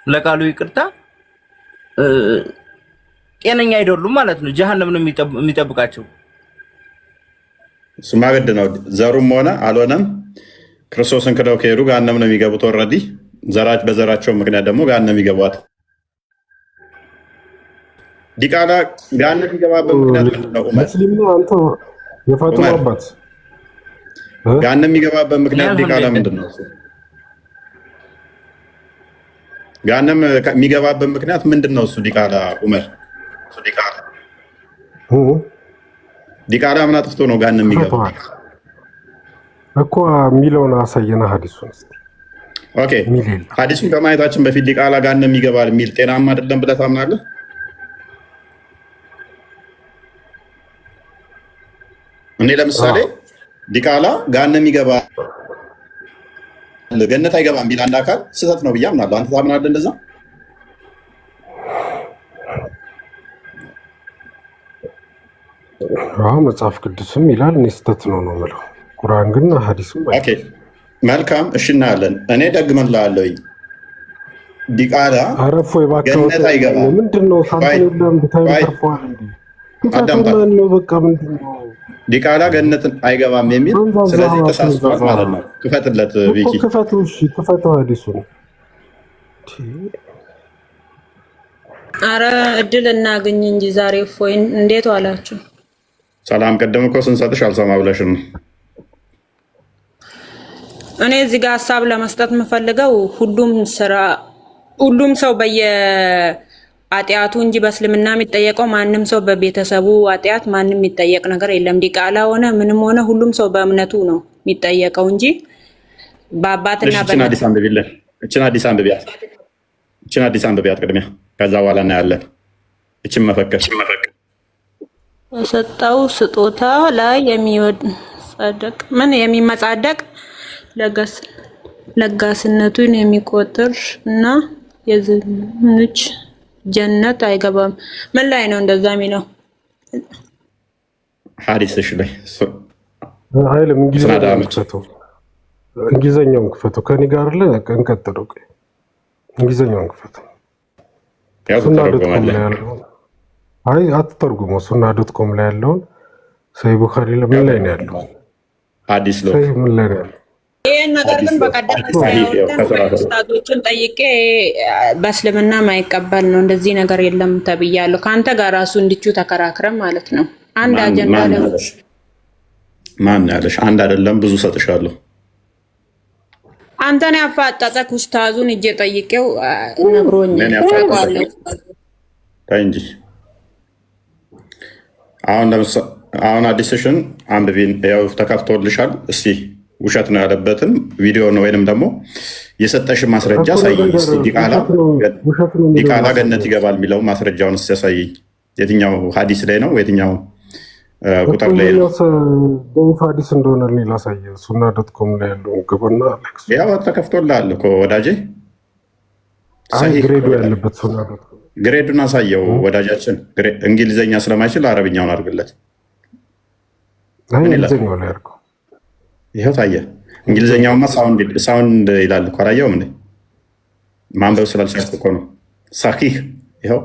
ለቃሉ ይቅርታ ጤነኛ አይደሉም ማለት ነው። ጀሃነም ነው የሚጠብቃቸው። እሱማ ግድ ነው። ዘሩም ሆነ አልሆነም ክርስቶስን ክደው ከሄዱ ገሃነም ነው የሚገቡት። ኦልሬዲ በዘራቸው ምክንያት ደግሞ ገሃነም ይገቧት። ዲቃላ ገሃነም የሚገባበት ምክንያት ምንድን ነው? ሙስሊም ነው አንተ የፋጡማ አባት ገሃነም የሚገባበት ምክንያት ዲቃላ ምንድን ነው? ገሃነም የሚገባበት ምክንያት ምንድን ነው? እሱ ዲቃላ ዑመር ዲቃላ ምን አጥፍቶ ነው ገሃነም የሚገባው እኮ የሚለውን አሳየና ሐዲሱን። ኦኬ ሐዲሱን ከማየታችን በፊት ዲቃላ ገሃነም ይገባል የሚል ጤናማ አይደለም ብለህ ታምናለህ? እኔ ለምሳሌ ዲቃላ ገሃነም ይገባል ገነት አይገባም የሚል አንድ አካል ስህተት ነው ብዬ አምናለሁ። አንተ ታምናለህ እንደዛ? መጽሐፍ ቅዱስም ይላል፣ እኔ ስህተት ነው ነው የምለው። ቁርአን ግን ሐዲስም መልካም እሺ፣ እናያለን። እኔ ደግመልሃለሁኝ ዲቃላ ገነት አይገባም። ምንድነው ዲቃላ ገነትን አይገባም የሚል ስለዚህ ተሳስቷል ማለት ነው። ክፈትለት ቪኪ ክፈተው ሐዲሱን። አረ እድል እናገኝ እንጂ ዛሬ እፎይ እንዴት ዋላችሁ? ሰላም። ቀደም እኮ ስንሰጥሽ አልሰማ ብለሽን ነው። እኔ እዚህ ጋር ሀሳብ ለመስጠት የምፈልገው ሁሉም ሰው በየኃጢአቱ እንጂ በእስልምና የሚጠየቀው ማንም ሰው በቤተሰቡ ኃጢአት ማንም የሚጠየቅ ነገር የለም። ዲቃላ ሆነ ምንም ሆነ ሁሉም ሰው በእምነቱ ነው የሚጠየቀው እንጂ በአባትና እችን አዲስ አንብቢያት ቅድሚያ፣ ከዛ በኋላ እናያለን። እችን መፈክር የሰጠው ስጦታ ላይ የሚመጻደቅ ለጋስነቱን የሚቆጥር እና የዝንች ጀነት አይገባም። ምን ላይ ነው እንደዛ የሚለው? ሐዲስሽ ላይ አይልም። እንግሊዘኛውን ክፈተው ከኔ ጋር እንቀጥለው። እንግሊዘኛውን ክፈተው። አይ አትተርጉመው። ሱና ዶት ኮም ላይ ያለውን ሰይ ቡኻሪ ምን ላይ ነው ያለው? ሐዲስ ነው ምን ላይ ነው ያለው? ይሄን ነገር ግን በቀደም ኡስታዞችን ጠይቄ በእስልምና ማይቀበል ነው እንደዚህ ነገር የለም ተብያለሁ። ከአንተ ጋር ራሱ እንድቹ ተከራክረን ማለት ነው። አንድ አጀንዳ ማን ያለሽ? አንድ አይደለም ብዙ ሰጥሻለሁ። አንተን ያፋጠጠክ ኡስታዙን እጄ ጠይቄው ነግሮኛል። እንጂ አሁን አዲስሽን አንብቢን ያው ተከፍቶልሻል። እስቲ ውሸት ነው ያለበትን ቪዲዮ ነው ወይንም ደግሞ የሰጠሽን ማስረጃ ሳይኝ። ዲቃላ ገነት ይገባል የሚለው ማስረጃውን ሲያሳይኝ የትኛው ሀዲስ ላይ ነው? የትኛው ቁጥር ላይ ነው? ሀዲስ እንደሆነ ላሳየ ሱና ዶት ኮም ላይ ያለው ግብና ያው ተከፍቶልሃል እኮ ወዳጄ። ግሬዱ ያለበት ሱና ዶት ኮም ግሬዱን አሳየው ወዳጃችን። እንግሊዘኛ ስለማይችል አረብኛውን አድርግለት። እንግሊዘኛው ላይ አድርገው። ይኸው ታየ። እንግሊዘኛውማ ሳውንድ ይላል እኮ አላየውም እንዴ? ማንበብ ስላልቻልኩ እኮ ነው። ሳሂህ ይኸው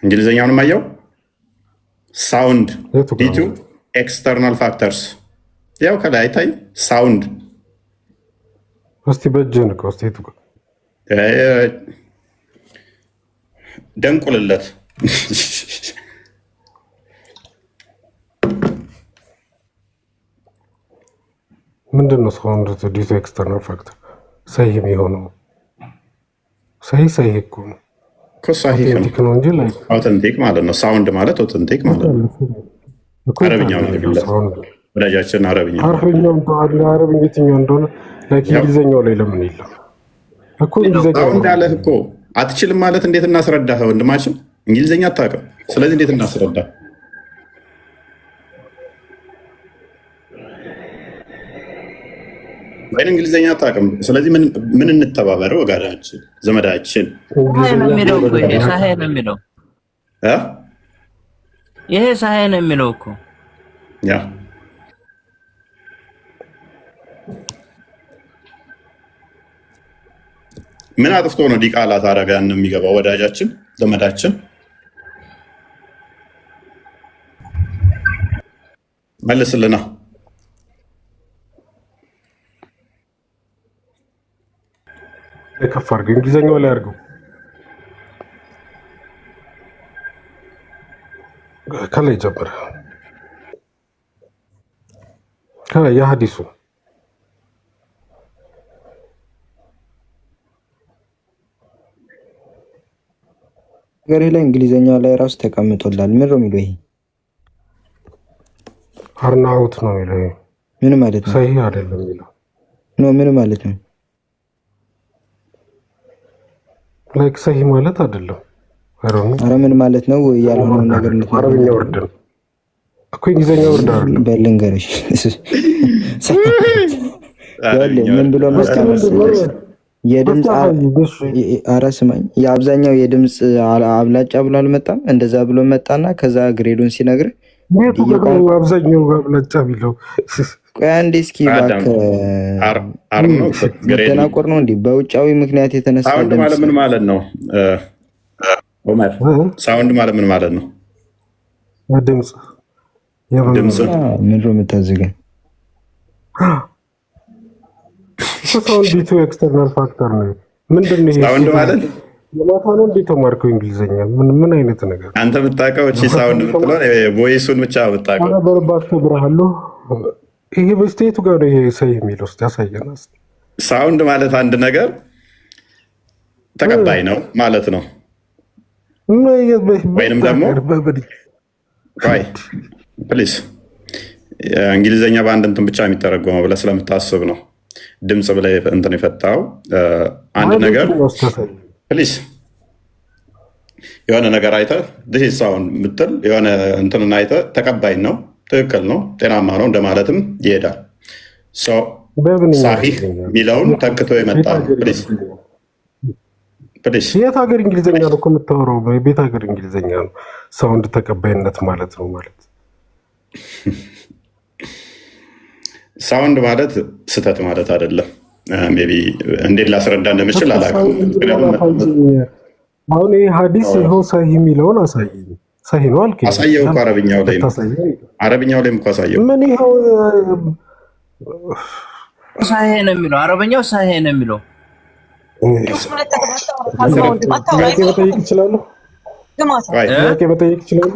እንግሊዘኛውንም አየው። ሳውንድ ዲቱ ኤክስተርናል ፋክተርስ ያው ከላይ አይታይ። ሳውንድ እስቲ በእጅህ ንቀው። እስቲ የቱ ጋር ደንቁልለት። ምንድን ነው ሳውንድ ዲቱ ኤክስተርናል ፋክተር? ሰሂህ የሚሆነው ሰሂህ እኮ ነው። ኦተንቲክ ነው እንጂ ኦተንቲክ ማለት ነው። ሳውንድ ማለት ኦተንቲክ ማለት ነው። አረብኛው ነው ወዳጃችን። አረብኛው የትኛው እንደሆነ እንግሊዝኛው ላይ ለምን የለም እኮ? ሳውንድ አለህ እኮ አትችልም ማለት እንዴት እናስረዳህ ወንድማችን? እንግሊዝኛ አታውቅም። ስለዚህ እንዴት እናስረዳህ? ወይም እንግሊዝኛ አታውቅም። ስለዚህ ምን እንተባበረው? ወጋዳችን ዘመዳችን ይሄ ሳሄ ነው የሚለው እኮ ያ ምን አጥፍቶ ነው ዲቃላ ታረጋን ነው የሚገባው? ወዳጃችን ዘመዳችን መልስልና ከፍ አድርገው። እንግሊዝኛው ላይ አድርገው። ከላይ ጀምር። ከላይ የሀዲሱ ገሬ ላይ እንግሊዝኛው ላይ ራሱ ተቀምጦላል። ምን ነው የሚለው? ይሄ አርናውት ነው የሚለው። ምን ማለት ነው? ሰሂህ አይደለም የሚለው ነው። ምን ማለት ነው? ላይክ ሰሂህ ማለት አይደለም። አረ ምን ማለት ነው? ያልሆነው ነገር ነው። አረብኛ ወርድ ነው እኮ እንግሊዝኛ ወርድ አይደለም። በልንገርሽ ምን ብሎ መስካመስ የድምጽ አረ ስማኝ፣ የአብዛኛው የድምጽ አብላጫ ብሎ አልመጣም። እንደዛ ብሎ መጣና ከዛ ግሬዱን ሲነግር አብዛኛው አብላጫ ቢለው ቆይ አንዴ እስኪ ተናቆር ነው እንዲህ በውጫዊ ምክንያት የተነሳ ሳውንድ ማለት ምን ማለት ነው? ኦመር ሳውንድ ማለት ምን ማለት ነው? ድምጽ ምን ነው የምታዘገኝ? ሳውንድ ዲቱ ኤክስተርናል ፋክተር ነው። ምንድን ነው ሳውንድ ማለት? ለማታ ነው እንዴ ተማርከው እንግሊዝኛ? ምን አይነት ነገር አንተ የምታውቀው? እቺ ሳውንድ የምትለው ቮይሱን ብቻ የምታውቀው? አረ በርባክ ብራሃለሁ። ይሄ በስቴቱ ጋር ነው ይሄ ሰሂህ የሚለው እስቲ ያሳየና። ሳውንድ ማለት አንድ ነገር ተቀባይ ነው ማለት ነው። ወይንም ደግሞ ፕሊዝ እንግሊዝኛ በአንድ እንትን ብቻ የሚተረጎመው ብለህ ስለምታስብ ነው ድምፅ ብለህ እንትን የፈታው አንድ ነገር ፕሊዝ የሆነ ነገር አይተህ this is sound ምትል የሆነ እንትንን አይተህ ተቀባይ ነው፣ ትክክል ነው፣ ጤናማ ነው እንደማለትም ይሄዳል። ሳሂህ የሚለውን ተክቶ የመጣ የት ሀገር እንግሊዝኛ ነው እኮ የምታወራው? የቤት ሀገር እንግሊዝኛ ነው። ሳውንድ ተቀባይነት ማለት ነው ማለት ሳውንድ ማለት ስህተት ማለት አይደለም። ሜይ ቢ እንዴት ላስረዳ እንደምችል አላውቅም። አሁን ይህ ሀዲስ ይኸው ሰሂህ የሚለውን አሳየኝ። ሰሂህ ነው አልከኝ። አሳየው እኮ አረብኛው ላይም እኮ አሳየው። ምን ይኸው ሰሂህ ነው የሚለው አረበኛው ሰሂህ ነው የሚለው። ጥያቄ መጠየቅ ይችላሉ? ጥያቄ መጠየቅ ይችላሉ?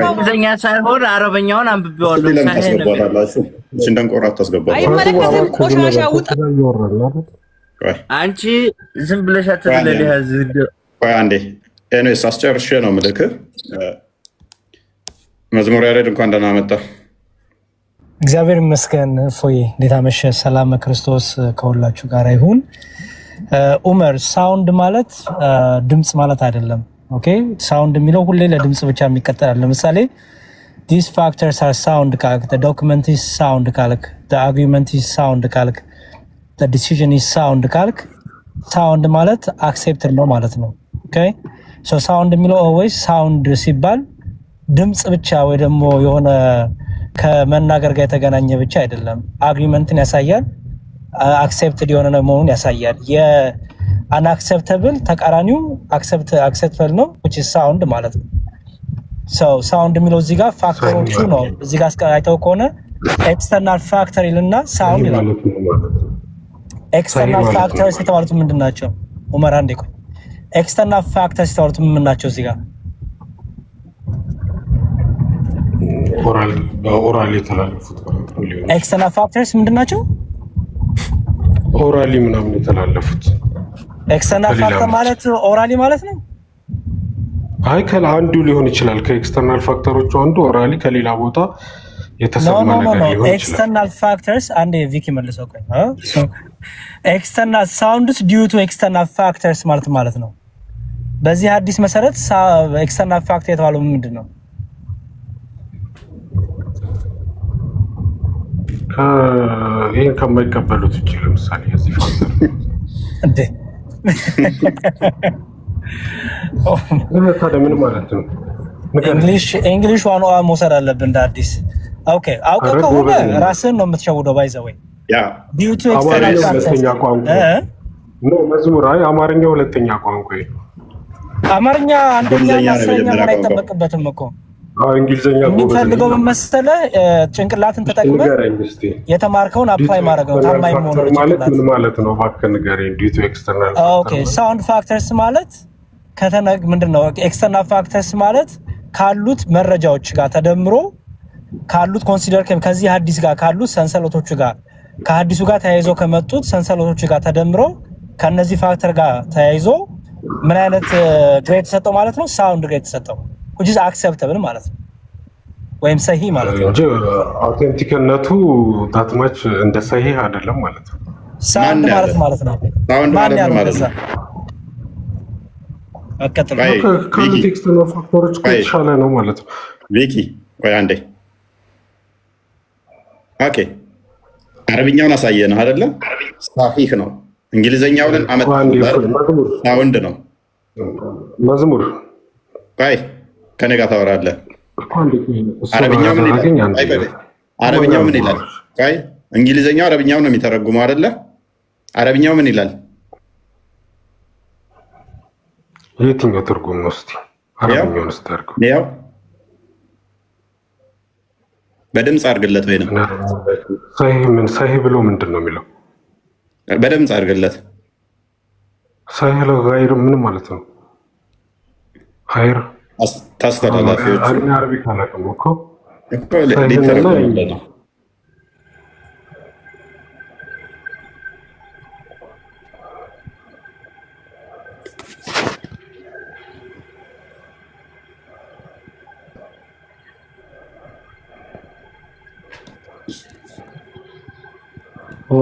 እንግሊዝኛ ሳይሆን አረበኛውን አንብቤዋለሁ። ደንቆሮ አታስገባው። አንቺ ዝም ብለሽ አትዝለል። አንዴ ኤኒዌይስ አስጨርሼ ነው የምልክህ። መዝሙር ያሬድ እንኳን ደህና መጣ። እግዚአብሔር ይመስገን። ፎይ እንዴት አመሸ? ሰላም ክርስቶስ ከሁላችሁ ጋር ይሁን። ኡመር ሳውንድ ማለት ድምጽ ማለት አይደለም። ኦኬ ሳውንድ የሚለው ሁሌ ለድምጽ ብቻ የሚቀጥላል። ለምሳሌ these factors are sound ካልክ the document is sound ካልክ the argument is sound ካልክ the decision is sound ካልክ ሳውንድ ማለት accepted ነው ማለት ነው። ኦኬ ሶ ሳውንድ የሚለው always ሳውንድ ሲባል ድምጽ ብቻ ወይ ደግሞ የሆነ ከመናገር ጋር የተገናኘ ብቻ አይደለም። አግሪመንትን ያሳያል፣ አክሴፕትድ የሆነ መሆኑን ያሳያል። የአንአክሴፕተብል ተቃራኒው አክሴፕተብል ነው which is sound ማለት ነው። ሳውንድ የሚለው እዚህ ጋር ፋክተሮቹ ነው። እዚህ ጋር አይተው ከሆነ ኤክስተርናል ፋክተር ይልና ሳውንድ ይላል። ኤክስተርናል ፋክተርስ የተባሉት ምንድን ናቸው? ኡመር አንዴ ቆይ። ኤክስተርናል ፋክተርስ የተባሉት ምን ናቸው? እዚህ ጋር ኦራሊ የተላለፉት ኤክስተርናል ፋክተርስ ምንድን ናቸው? ኦራሊ ምናምን የተላለፉት። ኤክስተርናል ፋክተር ማለት ኦራሊ ማለት ነው። አይ አንዱ ሊሆን ይችላል። ከኤክስተርናል ፋክተሮቹ አንዱ ኦራሊ ከሌላ ቦታ የተሰማ ነገር ሊሆን ይችላል። ኤክስተርናል ፋክተርስ አንዴ ቪኪ መልሰው ቆይ። ኤክስተርናል ሳውንድስ ዲዩ ቱ ኤክስተርናል ፋክተርስ ማለት ነው። በዚህ አዲስ መሰረት ኤክስተርናል ፋክተር የተባለው ምንድን ነው? ይሄን ከማይቀበሉት ውጭ ለምሳሌ እዚህ ፋክተር እንዴ ታዲያ ምን ማለት ነው? እንግሊሽ ዋን መውሰድ አለብን እንደ አዲስ። ኦኬ አውቀህ ከሆነ ራስህን ነው የምትሸውደው። ባይዘወይ ዲዩ ቱ ኤክስተርናል ፋክተርስ ነው መዝሙር። አይ አማርኛ ሁለተኛ ቋንቋ፣ አማርኛ አንደኛ ማስረኛ ማለት አይጠበቅበትም እኮ። እንግሊዘኛ የሚፈልገው ምን መሰለህ? ጭንቅላትን ተጠቅመህ የተማርከውን አፕላይ ማድረግ ነው። ታማኝ መሆን ማለት ምን ማለት ነው? እባክህ ንገረኝ። ዲዩ ቱ ኤክስተርናል ኦኬ ሳውንድ ፋክተርስ ማለት ምንድነው? ኤክስተርናል ፋክተርስ ማለት ካሉት መረጃዎች ጋር ተደምሮ ካሉት ኮንሲደር ከዚህ ሐዲስ ጋር ካሉት ሰንሰለቶቹ ጋር ከሐዲሱ ጋር ተያይዞ ከመጡት ሰንሰለቶቹ ጋር ተደምሮ ከነዚህ ፋክተር ጋር ተያይዞ ምን አይነት ግሬድ ተሰጠው ማለት ነው? ሳውንድ ግሬድ ተሰጠው which is acceptable ማለት ነው፣ ወይም ሰሂህ ማለት ነው። አውቴንቲክነቱ that much እንደ ሰሂህ አይደለም ማለት ነው። ሳውንድ ማለት ነው። ሳውንድ ማለት ነው። አከተለ ኮንቴክስት ነው፣ ፋክተሮች ከተሻለ ነው ማለት ነው። ቪኪ ቆይ አንዴ። ኦኬ አረብኛውን አሳየን አይደለ? ሰሂህ ነው። እንግሊዘኛውን አመጣን። ሳውንድ ነው መዝሙር። ቆይ ከኔ ጋር ታወራለህ። አረብኛው ምን ይላል? አረብኛው ምን ይላል? ቆይ እንግሊዘኛው አረብኛው ነው የሚተረጉመው አይደለ? አረብኛው ምን ይላል? የትኛው ትርጉም ነው? እስቲ አረብኛውን እስታርኩ ያው በድምጽ አድርግለት ወይ ነው ሰሂህ ብሎ ምንድን ነው የሚለው? በድምጽ አድርግለት። ሰሂህ ለጋይር ምን ማለት ነው? ኸይር ታስተላላፊዎች አረቢክ አላውቅም እኮ ሊተረጉም ነው።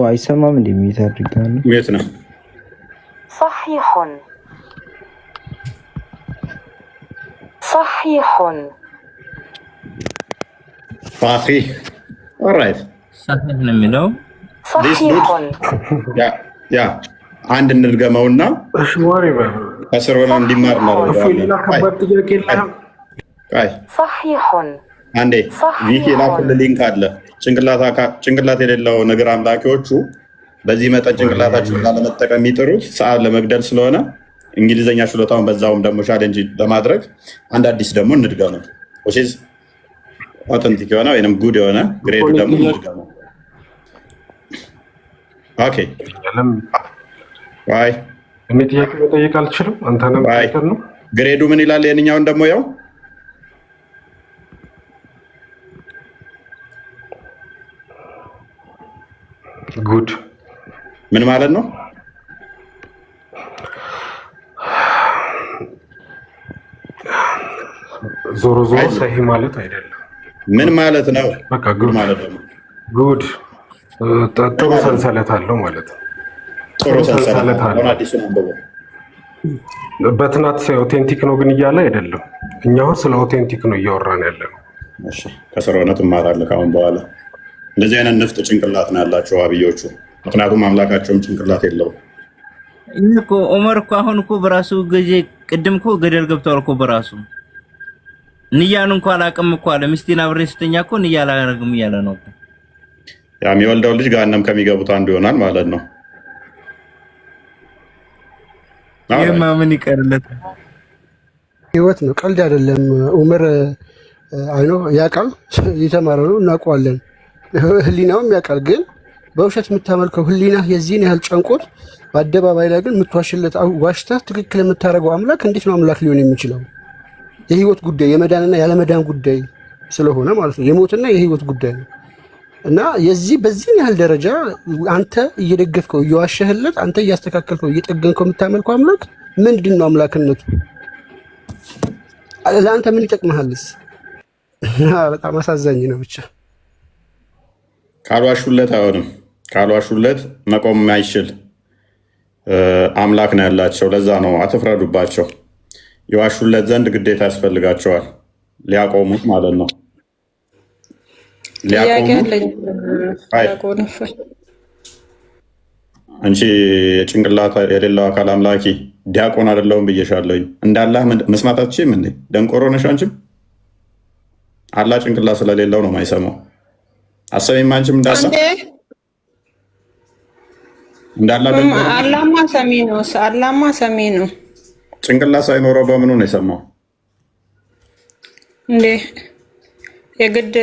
አይሰማም እንዴ? የሚታድጋል የት ነው? صحيح صحيح صحيح ኦልራይት صحيح ነው የሚለው صحيح ያ አንድ እንድገመውና ከስር ሆነ እንዲማር ነው። صحيح አንዴ ቪኪ ላኩልህ ሊንክ አለ። ጭንቅላት የሌለው ነገር አምላኪዎቹ በዚህ መጠን ጭንቅላታቸውን ላለመጠቀም የሚጥሩት ሰዓት ለመግደል ስለሆነ እንግሊዘኛ ችሎታውን በዛውም ደግሞ ቻሌንጅ ለማድረግ አንድ አዲስ ደግሞ እንድገመው which ኦተንቲክ የሆነ ወይም ጉድ የሆነ ግሬድ ደግሞ እንድገመው። ኦኬ ባይ እኔ ጥያቄ መጠየቅ አልችልም። አንተ ነው የምትጠይቀው ነው። ግሬዱ ምን ይላል? የእኛውን ደግሞ ያው ጉድ ምን ማለት ነው? ዞሮ ዞሮ ሰሂህ ማለት አይደለም። ምን ማለት ነው? በቃ ጉድ ጥሩ ሰንሰለት አለው ማለት ነው። ጥሩ ሰንሰለት አለው። አዲሱን አንብቦ በትናት ኦቴንቲክ ነው ግን እያለ አይደለም። እኛ አሁን ስለ ኦቴንቲክ ነው እያወራን ያለ ነው። እሺ ከስራውነ ትማራለህ ካሁን በኋላ። እንደዚህ አይነት ንፍጥ ጭንቅላት ነው ያላቸው አብዮቹ። ምክንያቱም አምላካቸውም ጭንቅላት የለውም። እኮ ዑመር እኮ አሁን እኮ በራሱ ቅድም እኮ ገደል ገብቷል እኮ በራሱ ንያን እንኳን አላውቅም እኮ አለ። ሚስቴን አብሬ ስተኛ እኮ ንያ አላደርግም እያለ ነው። ያ የሚወልደው ልጅ ገሃነም ከሚገቡት አንዱ ይሆናል ማለት ነው። ይሄማ ምን ይቀርለት? ህይወት ነው፣ ቀልድ አይደለም። ዑመር አይኖ ያውቃል፣ እየተማረ ነው፣ እናውቀዋለን። ህሊናውም ያውቃል። ግን በውሸት የምታመልከው ህሊና የዚህን ያህል ጨንቆት በአደባባይ ላይ ግን የምትዋሽለት ዋሽተህ ትክክል የምታደርገው አምላክ እንዴት ነው አምላክ ሊሆን የሚችለው? የህይወት ጉዳይ የመዳንና ያለመዳን ጉዳይ ስለሆነ ማለት ነው። የሞትና የህይወት ጉዳይ ነው እና በዚህን ያህል ደረጃ አንተ እየደገፍከው እየዋሸህለት፣ አንተ እያስተካከልከው እየጠገንከው የምታመልከው አምላክ ምንድን ነው አምላክነቱ? ለአንተ ምን ይጠቅመሃልስ? በጣም አሳዛኝ ነው። ብቻ ካልዋሹለት አይሆንም። ካልዋሹለት መቆም የማይችል አምላክ ነው ያላቸው። ለዛ ነው አትፍረዱባቸው። የዋሹለት ዘንድ ግዴታ ያስፈልጋቸዋል ሊያቆሙት ማለት ነው። አንቺ ጭንቅላት የሌለው አካል አምላኪ ዲያቆን አይደለሁም ብዬሻለሁ። እንዳላህ መስማት አትችይም እንዴ? ደንቆሮ ነሽ አንቺም። አላህ ጭንቅላት ስለሌለው ነው የማይሰማው። አሰሚም አንቺም አላማ ሰሚ ነው። ጭንቅላት ሳይኖረው በምኑ ነው የሰማው እንዴ? የግድ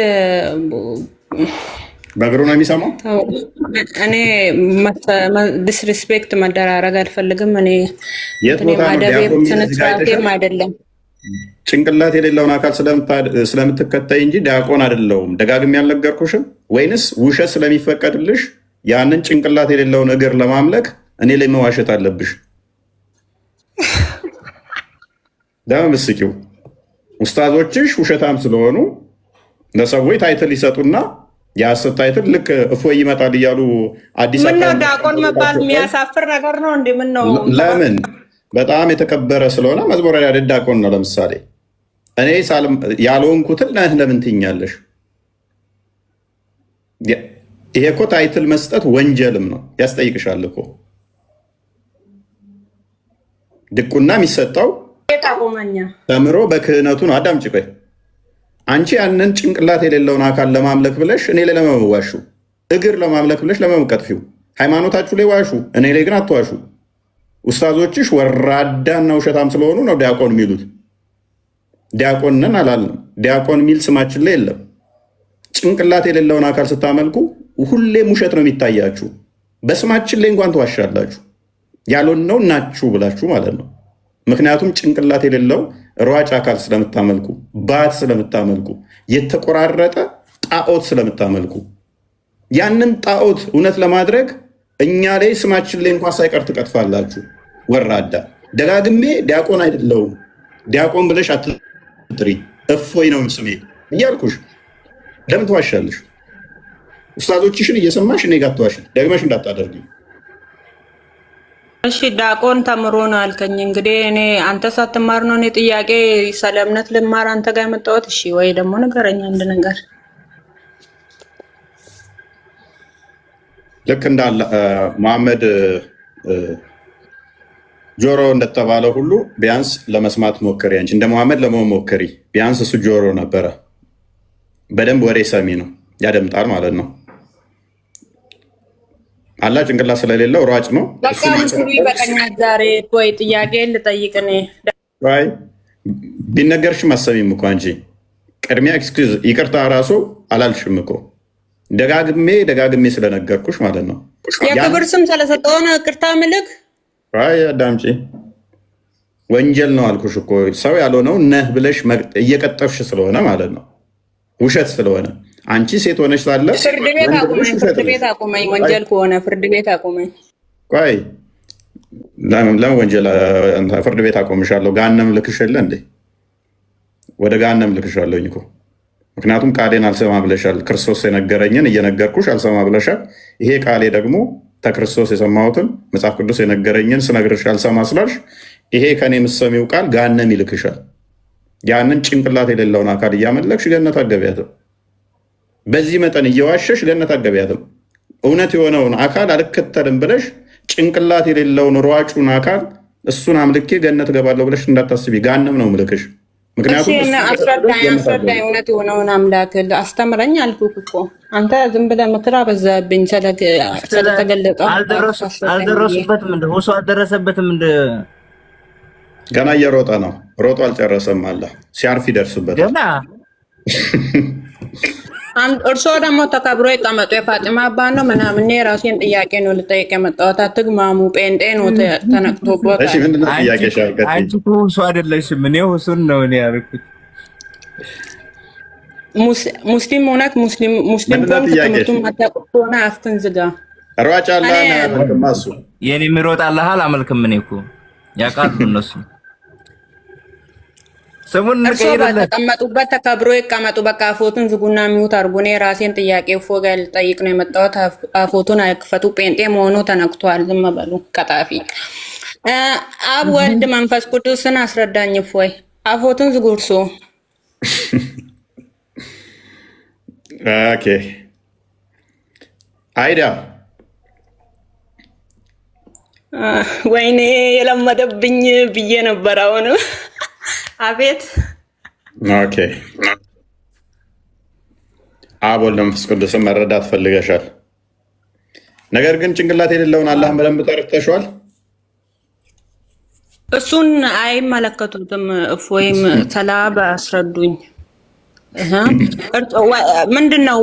በእግሩ ነው የሚሰማው። እኔ ዲስሪስፔክት መደራረግ አልፈልግም። እኔ አይደለም ጭንቅላት የሌለውን አካል ስለምትከታይ እንጂ ዲያቆን አይደለሁም ደጋግሜ ያልነገርኩሽም? ወይንስ ውሸት ስለሚፈቀድልሽ ያንን ጭንቅላት የሌለውን እግር ለማምለክ እኔ ላይ መዋሸት አለብሽ? ለምስኪው ኡስታዞችሽ ውሸታም ስለሆኑ ለሰዎች ታይትል ይሰጡና የሐሰት ታይትል ልክ እፎይ ይመጣል እያሉ አዲስ ዲያቆን መባል የሚያሳፍር ነገር ነው። ምን ነው? ለምን? በጣም የተከበረ ስለሆነ መዝሙረ ዳዊት ዲያቆን ነው። ለምሳሌ እኔ ያልሆንኩትን ነህ ለምን ትይኛለሽ? ይሄ እኮ ታይትል መስጠት ወንጀልም ነው፣ ያስጠይቅሻል እኮ። ድቁና የሚሰጠው ተምሮ በክህነቱ ነው። አዳምጪ ቆይ። አንቺ ያንን ጭንቅላት የሌለውን አካል ለማምለክ ብለሽ እኔ ላይ ለመዋሹ፣ እግር ለማምለክ ብለሽ ለመቀጥፊው፣ ሃይማኖታችሁ ላይ ዋሹ፣ እኔ ላይ ግን አትዋሹ። ኡስታዞችሽ ወራዳና ውሸታም ስለሆኑ ነው ዲያቆን የሚሉት። ዲያቆን ነን አላልንም። ዲያቆን የሚል ስማችን ላይ የለም። ጭንቅላት የሌለውን አካል ስታመልኩ ሁሌም ውሸት ነው የሚታያችሁ። በስማችን ላይ እንኳን ትዋሻላችሁ። ያልሆነው ናችሁ ብላችሁ ማለት ነው። ምክንያቱም ጭንቅላት የሌለው ሯጭ አካል ስለምታመልኩ፣ ባት ስለምታመልኩ፣ የተቆራረጠ ጣዖት ስለምታመልኩ፣ ያንን ጣዖት እውነት ለማድረግ እኛ ላይ ስማችን ላይ እንኳን ሳይቀር ትቀጥፋላችሁ። ወራዳ ደጋግሜ ዲያቆን አይደለሁም ዲያቆን ብለሽ አትጥሪ፣ እፎይ ነው ስሜ እያልኩሽ ለምን ትዋሻለሽ? ኡስታዞችሽን እየሰማሽ እኔ ጋር ትዋሽ ደግመሽ እንዳታደርጊ። እሺ ዲያቆን ተምሮ ነው አልከኝ። እንግዲህ እኔ አንተ ሳትማር ነው እኔ ጥያቄ ስለ እምነት ልማር አንተ ጋር የመጣሁት። እሺ ወይ ደግሞ ንገረኝ አንድ ነገር። ልክ እንዳለ መሐመድ ጆሮ እንደተባለ ሁሉ ቢያንስ ለመስማት ሞክሪ። አንቺ እንደ መሐመድ ለመሆን ሞክሪ። ቢያንስ እሱ ጆሮ ነበረ፣ በደንብ ወሬ ሰሚ ነው፣ ያደምጣል ማለት ነው። አላህ ጭንቅላት ስለሌለው ሯጭ ነው። ዛሬ ወይ ጥያቄ ልጠይቅ እኔ ቢነገርሽም አሰሚም እኮ አንቺ ቅድሚያ ኤክስኪውዝ ይቅርታ ራሱ አላልሽም እኮ ደጋግሜ ስለነገርኩሽ ማለት ነው። የክብር ስም ስለሰጠው ነው ይቅርታ ምልክ። አዳምጪ፣ ወንጀል ነው አልኩሽ እኮ። ሰው ያልሆነው ነህ ብለሽ እየቀጠፍሽ ስለሆነ ማለት ነው፣ ውሸት ስለሆነ አንቺ ሴት ሆነሽ ሳለ ፍርድ ቤት አቁመኝ። ወንጀል ከሆነ ፍርድ ቤት አቁመኝ። ቆይ ለምን ወንጀል ፍርድ ቤት አቆምሻለሁ? ገሃነም ልክሽ የለ እንዴ? ወደ ገሃነም ልክሻለሁኝ እኮ ምክንያቱም ቃሌን አልሰማ ብለሻል። ክርስቶስ የነገረኝን እየነገርኩሽ አልሰማ ብለሻል። ይሄ ቃሌ ደግሞ ከክርስቶስ የሰማሁትን መጽሐፍ ቅዱስ የነገረኝን ስነግርሽ አልሰማ ስላልሽ ይሄ ከኔ የምትሰሚው ቃል ገሃነም ይልክሻል። ያንን ጭንቅላት የሌለውን አካል እያመለክሽ ገነት አትገቢያትም። በዚህ መጠን እየዋሸሽ ገነት አትገቢያትም። እውነት የሆነውን አካል አልከተልም ብለሽ ጭንቅላት የሌለውን ሯጩን አካል እሱን አምልኬ ገነት እገባለሁ ብለሽ እንዳታስቢ፣ ገሃነም ነው ምልክሽ። ምክንያቱም አስረዳኝ፣ እውነት የሆነውን አምላክ አስተምረኝ አልኩህ እኮ አንተ ዝም ብለህ ምክር አበዛብኝ። ስለተገለጠ አልደረሱበትም እንደ ሆሶ አልደረሰበትም እንደ ገና እየሮጠ ነው። ሮጦ አልጨረሰም አለ ሲያርፍ ይደርስበታል። እርሶ ደግሞ ተከብሮ ይቀመጡ። የፋጢማ አባ ነው ምናምን። የራሴን ጥያቄ ነው ልጠይቅ የመጣሁት። አትግማሙ። ጴንጤ ነው ተነቅቶበታል። አንቺ ሁሱ አይደለሽም። እኔ ሁሱን ነው እኔ ያልኩት። ሙስሊም እውነት ሙስሊም ትምህርቱን ማታውቅ ከሆነ አፍህን ዝጋ። ሯጭ አለ ማሱ የኔ የሚሮጥ አላህ አላመልክም። እኔ እኮ ያውቃሉ እነሱ። ስሙን ተቀመጡበት፣ ተከብሮ ይቀመጡ። በቃ አፎቱን ዝጉና ሚውት አድርጉ። እኔ ራሴን ጥያቄ ፎጋ ልጠይቅ ነው የመጣሁት። አፎቱን አይክፈቱ። ጴንጤ መሆኑ ተነክቷል። ዝም በሉ ቀጣፊ። አብ ወልድ መንፈስ ቅዱስን አስረዳኝ። ፎይ አፎቱን ዝጉ። እርሶ ኦኬ አይዳ ወይኔ የለመደብኝ ብዬ ነበር። አሁን አቤት። ኦኬ አብ ወልድ መንፈስ ቅዱስን መረዳት ፈልገሻል። ነገር ግን ጭንቅላት የሌለውን አላህን በደንብ ተረድተሽዋል። እሱን አይመለከቱትም። እፎይም ሰላም አስረዱኝ። ምንድነው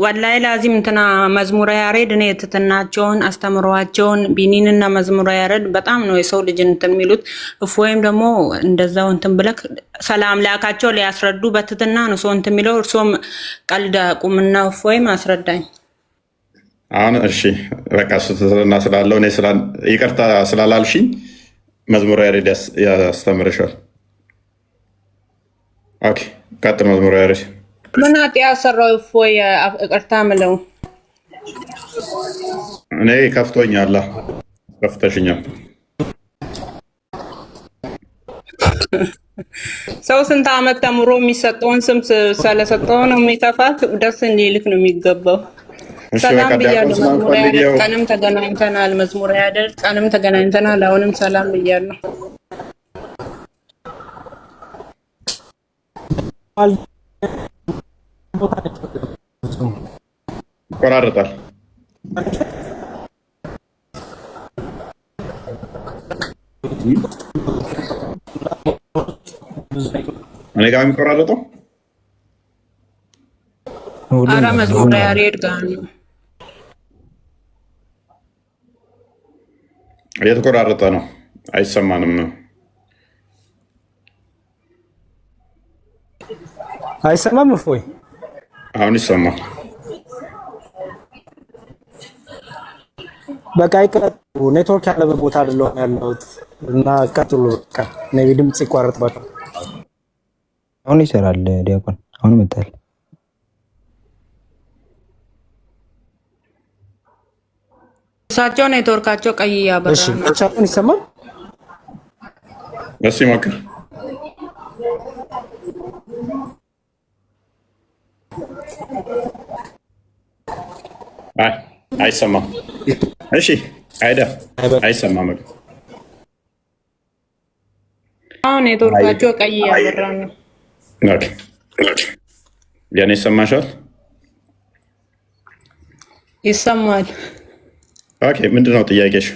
ወላሂ ላዚም እንትና መዝሙረ ያሬድ እኔ ትትናቸውን አስተምሯቸውን ቢኒንና መዝሙረ ያሬድ በጣም ነው የሰው ልጅ እንትን የሚሉት። እፎይም ደግሞ እንደዛው እንትን ብለክ ሰላም ላካቸው ሊያስረዱ በትትና ነው ሰው እንትን የሚለው። እርሶም ቀልድ ቁምና እፎይም አስረዳኝ። አሁን እሺ በቃ ስትትና ስላለው እኔ ይቅርታ ስላላልሽኝ መዝሙረ ያሬድ ያስተምርሻል። ኦኬ ቀጥል። መዝሙረ ያሬድ ምን ኃጢአት ሰራው? እፎይ ይቅርታ ምለው እኔ ከፍቶኛል። ከፍተሽኛል። ሰው ስንት ዓመት ተምሮ የሚሰጠውን ስም ስለሰጠው ነው የሚከፋት። ደስ እንዲልክ ነው የሚገባው። ሰላም ብያለሁ። መዝሙረ ያሬድ ቀንም ተገናኝተናል። መዝሙረ ያሬድ ቀንም ተገናኝተናል። አሁንም ሰላም ብያለሁ። ይቆራረጣል። እኔ ጋር የሚቆራረጠው ኧረ መዝሙረ ያሬድ ጋር ነው የተቆራረጠ ነው። አይሰማንም ነው አይሰማም። እፎይ አሁን ይሰማል። በቃ ይቀጥሉ። ኔትወርክ ያለበት ቦታ አይደለም ያለሁት እና ቀጥሉ። በቃ ነቢ ድምጽ ይቋረጥባታል። አሁን ይሰራል። ዲያቆን አሁን መጣል። እሳቸው ኔትወርካቸው ቀይ ያበራ። እሺ አሁን ይሰማል። እሺ ሞክር። አይሰማም። እሺ አይዳ አይሰማም። አሁን ኔትወርካቸው ቀይ ያበራ ነው። ኦኬ ያኔ ይሰማሻል? ይሰማል። ኦኬ ምንድነው ጥያቄሽ?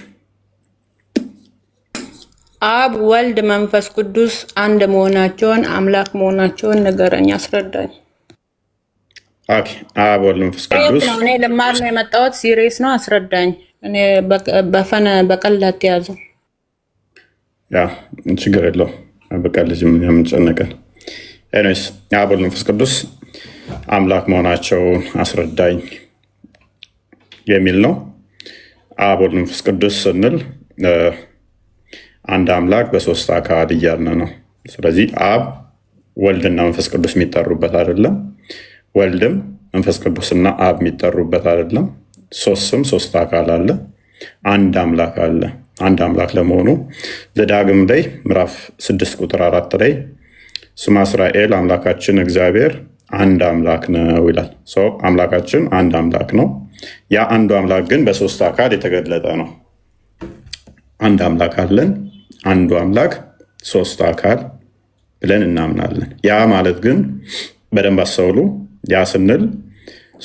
አብ ወልድ መንፈስ ቅዱስ አንድ መሆናቸውን አምላክ መሆናቸውን ንገረኝ፣ አስረዳኝ። ኦኬ አብ ወልድ መንፈስ ቅዱስ እኔ ልማር ነው የመጣሁት። ሲሪየስ ነው፣ አስረዳኝ። እኔ በቀልድ አትያዘው። ያ ችግር የለውም። በቀልድ የምንጨነቀን ኤኒዌይስ አብ ወልድ መንፈስ ቅዱስ አምላክ መሆናቸውን አስረዳኝ የሚል ነው። አብ ወልድ መንፈስ ቅዱስ ስንል አንድ አምላክ በሶስት አካል እያልን ነው። ስለዚህ አብ ወልድና መንፈስ ቅዱስ የሚጠሩበት አይደለም። ወልድም መንፈስ ቅዱስና አብ የሚጠሩበት አይደለም። ሶስት ስም ሶስት አካል አለ። አንድ አምላክ አለ። አንድ አምላክ ለመሆኑ ዘዳግም ላይ ምዕራፍ 6 ቁጥር 4 ላይ ስማ እስራኤል አምላካችን እግዚአብሔር አንድ አምላክ ነው ይላል። አምላካችን አንድ አምላክ ነው። ያ አንዱ አምላክ ግን በሶስት አካል የተገለጠ ነው። አንድ አምላክ አለን። አንዱ አምላክ ሶስት አካል ብለን እናምናለን። ያ ማለት ግን በደንብ አስተውሉ። ያ ስንል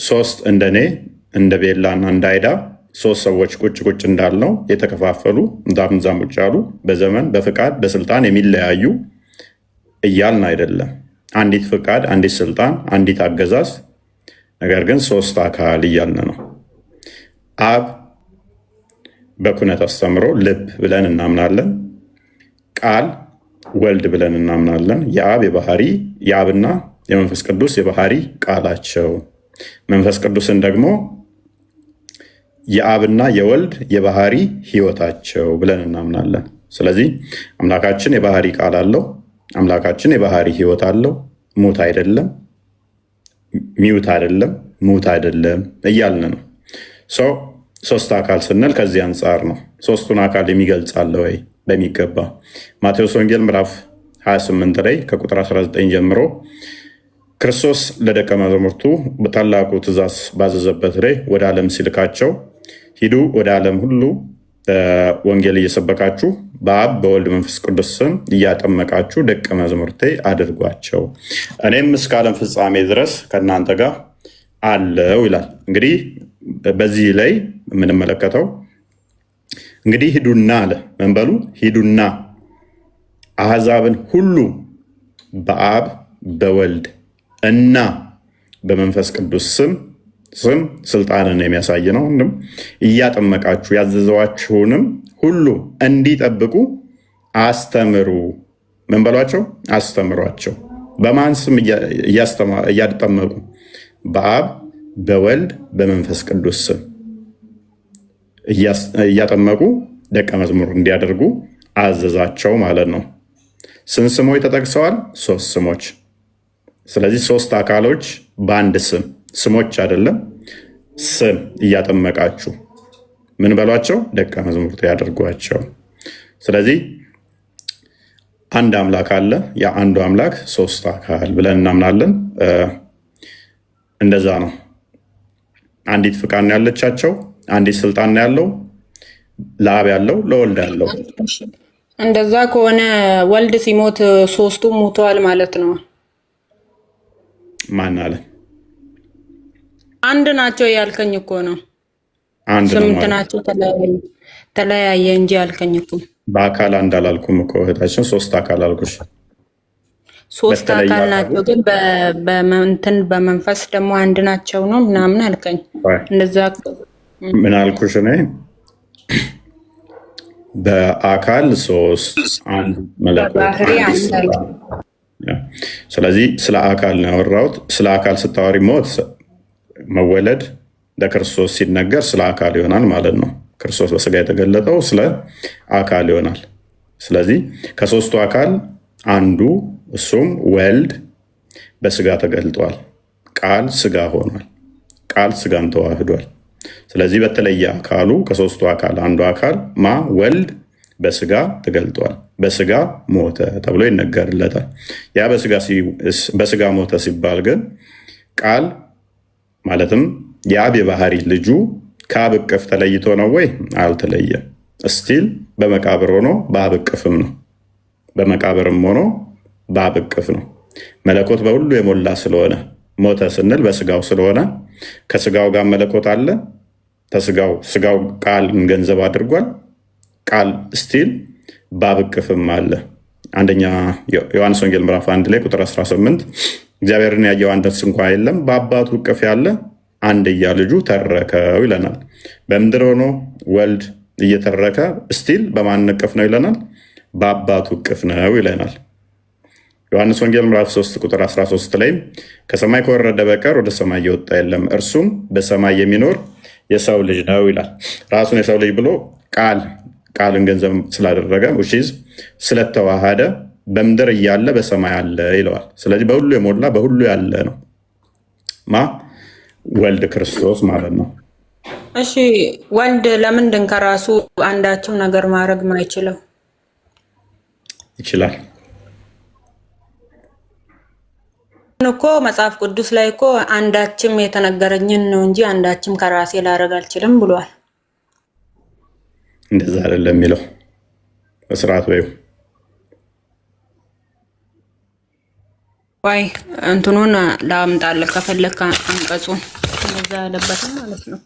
ሶስት እንደኔ እንደ ቤላና እንዳይዳ ሶስት ሰዎች ቁጭ ቁጭ እንዳልነው የተከፋፈሉ እንዳምዛም ቁጭ ያሉ በዘመን በፍቃድ በስልጣን የሚለያዩ እያልን አይደለም። አንዲት ፍቃድ፣ አንዲት ስልጣን፣ አንዲት አገዛዝ፣ ነገር ግን ሶስት አካል እያልን ነው። አብ በኩነት አስተምሮ ልብ ብለን እናምናለን። ቃል ወልድ ብለን እናምናለን። የአብ የባህሪ የአብና የመንፈስ ቅዱስ የባህሪ ቃላቸው፣ መንፈስ ቅዱስን ደግሞ የአብና የወልድ የባህሪ ህይወታቸው ብለን እናምናለን። ስለዚህ አምላካችን የባህሪ ቃል አለው። አምላካችን የባህሪ ህይወት አለው። ሙት አይደለም፣ ሚውት አይደለም፣ ሙት አይደለም እያልን ነው። ሶስት አካል ስንል ከዚህ አንጻር ነው። ሶስቱን አካል የሚገልጻለ ወይ? በሚገባ ማቴዎስ ወንጌል ምዕራፍ 28 ላይ ከቁጥር 19 ጀምሮ ክርስቶስ ለደቀ መዛሙርቱ በታላቁ ትእዛዝ ባዘዘበት ላይ ወደ ዓለም ሲልካቸው ሂዱ ወደ ዓለም ሁሉ ወንጌል እየሰበካችሁ በአብ በወልድ መንፈስ ቅዱስ ስም እያጠመቃችሁ ደቀ መዛሙርቴ አድርጓቸው፣ እኔም እስከ ዓለም ፍጻሜ ድረስ ከእናንተ ጋር አለው ይላል። እንግዲህ በዚህ ላይ የምንመለከተው እንግዲህ ሂዱና አለ። ምን በሉ? ሂዱና አሕዛብን ሁሉ በአብ በወልድ እና በመንፈስ ቅዱስ ስም ስልጣንን የሚያሳይ ነው። እያጠመቃችሁ ያዘዘዋችሁንም ሁሉ እንዲጠብቁ አስተምሩ። ምን በሏቸው? አስተምሯቸው። በማን ስም እያጠመቁ? በአብ በወልድ በመንፈስ ቅዱስ ስም እያጠመቁ ደቀ መዝሙር እንዲያደርጉ አዘዛቸው ማለት ነው። ስንት ስሞች ተጠቅሰዋል? ሶስት ስሞች። ስለዚህ ሶስት አካሎች በአንድ ስም፣ ስሞች አይደለም፣ ስም እያጠመቃችሁ ምን በሏቸው? ደቀ መዝሙርት ያደርጓቸው። ስለዚህ አንድ አምላክ አለ። ያ አንዱ አምላክ ሶስት አካል ብለን እናምናለን። እንደዛ ነው። አንዲት ፍቃድ ነው ያለቻቸው፣ አንዲት ስልጣን ነው ያለው፣ ለአብ ያለው ለወልድ ያለው። እንደዛ ከሆነ ወልድ ሲሞት ሶስቱም ሙተዋል ማለት ነው። ማን አለ? አንድ ናቸው ያልከኝ እኮ ነው። አንድ ነው ስምንት ናቸው ተለያየ እንጂ ያልከኝ እኮ። በአካል አንድ አላልኩም እኮ እህታችን፣ ሶስት አካል አልኩሽ። ሶስት አካል ናቸው ግን በመንትን በመንፈስ ደግሞ አንድ ናቸው ነው ምናምን አልከኝ። እንደዛ ምን አልኩሽ? እኔ በአካል ሶስት አንድ መለኮት። ስለዚህ ስለ አካል ነው ያወራሁት። ስለ አካል ስታወሪ ሞት መወለድ ለክርስቶስ ሲነገር ስለ አካል ይሆናል ማለት ነው። ክርስቶስ በስጋ የተገለጠው ስለ አካል ይሆናል። ስለዚህ ከሶስቱ አካል አንዱ እሱም ወልድ በስጋ ተገልጧል። ቃል ስጋ ሆኗል። ቃል ስጋን ተዋህዷል። ስለዚህ በተለየ አካሉ ከሶስቱ አካል አንዱ አካል ወልድ በስጋ ተገልጧል። በስጋ ሞተ ተብሎ ይነገርለታል። ያ በስጋ ሞተ ሲባል ግን ቃል ማለትም የአብ የባህሪ ልጁ ከአብ እቅፍ ተለይቶ ነው ወይ? አልተለየም። እስቲል በመቃብር ሆኖ በአብ እቅፍም ነው። በመቃብርም ሆኖ በአብ እቅፍ ነው። መለኮት በሁሉ የሞላ ስለሆነ ሞተ ስንል በስጋው ስለሆነ ከስጋው ጋር መለኮት አለ። ስጋው ቃልን ገንዘብ አድርጓል። ቃል ስቲል በአብ እቅፍም አለ። አንደኛ ዮሐንስ ወንጌል ምዕራፍ 1 ላይ ቁጥር 18 እግዚአብሔርን ያየው አንድስ እንኳ የለም፣ በአባቱ እቅፍ ያለ አንድያ ልጁ ተረከው ይለናል። በምድር ሆኖ ወልድ እየተረከ ስቲል በማን እቅፍ ነው ይለናል? በአባቱ እቅፍ ነው ይለናል። ዮሐንስ ወንጌል ምዕራፍ 3 ቁጥር 13 ላይ ከሰማይ ከወረደ በቀር ወደ ሰማይ የወጣ የለም፣ እርሱም በሰማይ የሚኖር የሰው ልጅ ነው ይላል። ራሱን የሰው ልጅ ብሎ ቃልን ገንዘብ ስላደረገ ስለተዋሃደ በምድር እያለ በሰማይ አለ ይለዋል። ስለዚህ በሁሉ የሞላ በሁሉ ያለ ነው ወልድ ክርስቶስ ማለት ነው። እሺ ወልድ ለምንድን ከራሱ አንዳቸው ነገር ማድረግ ማይችለው? ይችላል እኮ መጽሐፍ ቅዱስ ላይ እኮ አንዳችም የተነገረኝን ነው እንጂ አንዳችም ከራሴ ላደርግ አልችልም ብሏል። እንደዛ አይደለም የሚለው በስርዓት ወይ ወይ እንትኑን ላምጣልህ ከፈለክ አንቀጹን እንደዛ ያለበት ማለት ነው።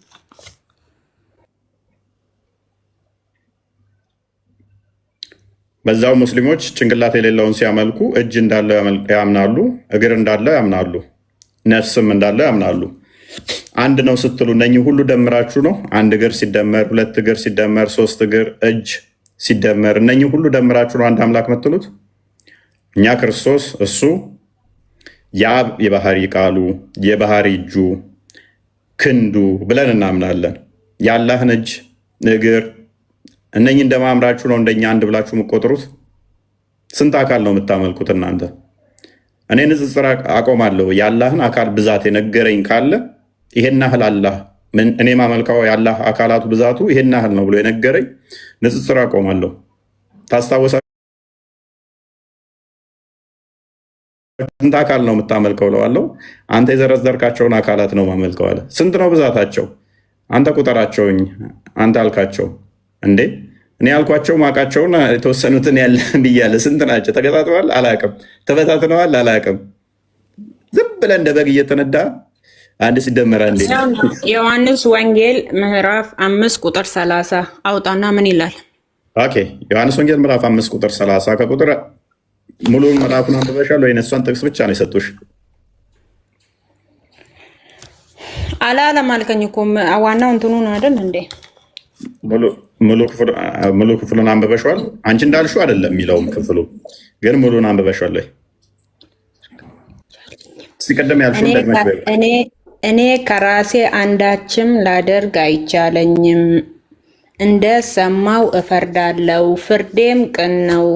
በዛው ሙስሊሞች ጭንቅላት የሌለውን ሲያመልኩ እጅ እንዳለው ያምናሉ፣ እግር እንዳለው ያምናሉ፣ ነፍስም እንዳለው ያምናሉ። አንድ ነው ስትሉ እነኚህ ሁሉ ደምራችሁ ነው? አንድ እግር ሲደመር፣ ሁለት እግር ሲደመር፣ ሶስት እግር፣ እጅ ሲደመር እነኚህ ሁሉ ደምራችሁ ነው አንድ አምላክ የምትሉት? እኛ ክርስቶስ እሱ የአብ የባህሪ ቃሉ የባህሪ እጁ ክንዱ ብለን እናምናለን። የአላህን እጅ እግር እነኚህ እንደማምራችሁ ነው እንደኛ አንድ ብላችሁ የምትቆጥሩት? ስንት አካል ነው የምታመልኩት እናንተ? እኔ ንጽጽር አቆማለሁ። የአላህን አካል ብዛት የነገረኝ ካለ ይሄን ያህል አላህ እኔ ማመልከው የአላህ አካላቱ ብዛቱ ይሄን ያህል ነው ብሎ የነገረኝ ንጽጽር አቆማለሁ። ታስታውሳ ስንት አካል ነው የምታመልከው እለዋለሁ። አንተ የዘረዘርካቸውን አካላት ነው ማመልከው አለ። ስንት ነው ብዛታቸው? አንተ ቁጠራቸውኝ አንተ አልካቸው እንዴ? እኔ ያልኳቸው ማቃቸውን የተወሰኑትን ያለ ብያለ። ስንት ናቸው? ተገጣጥመዋል? አላቅም። ተበታትነዋል? አላቅም። ዝም ብለህ እንደ በግ እየተነዳ አንድ ሲደመር እንዴ? ዮሐንስ ወንጌል ምዕራፍ 5 ቁጥር 30 አውጣና ምን ይላል? ኦኬ ዮሐንስ ወንጌል ምዕራፍ 5 ቁጥር 30 ከቁጥር ሙሉውን ምዕራፉን አንብበሻል ወይ? እሷን ጥቅስ ብቻ ነው የሰጡሽ? አላለም አልከኝ እኮ ዋናው እንትኑ ነው አይደል እንዴ? ሙሉ ክፍሉን አንብበሻል? አንቺ እንዳልሽው አይደለም የሚለውም ክፍሉ ግን ሙሉን አንብበሻል ወይ? ሲቀደም ያልሽው ደግመሽ እኔ ከራሴ አንዳችም ላደርግ አይቻለኝም፣ እንደ ሰማው እፈርዳለሁ፣ ፍርዴም ቅን ነው።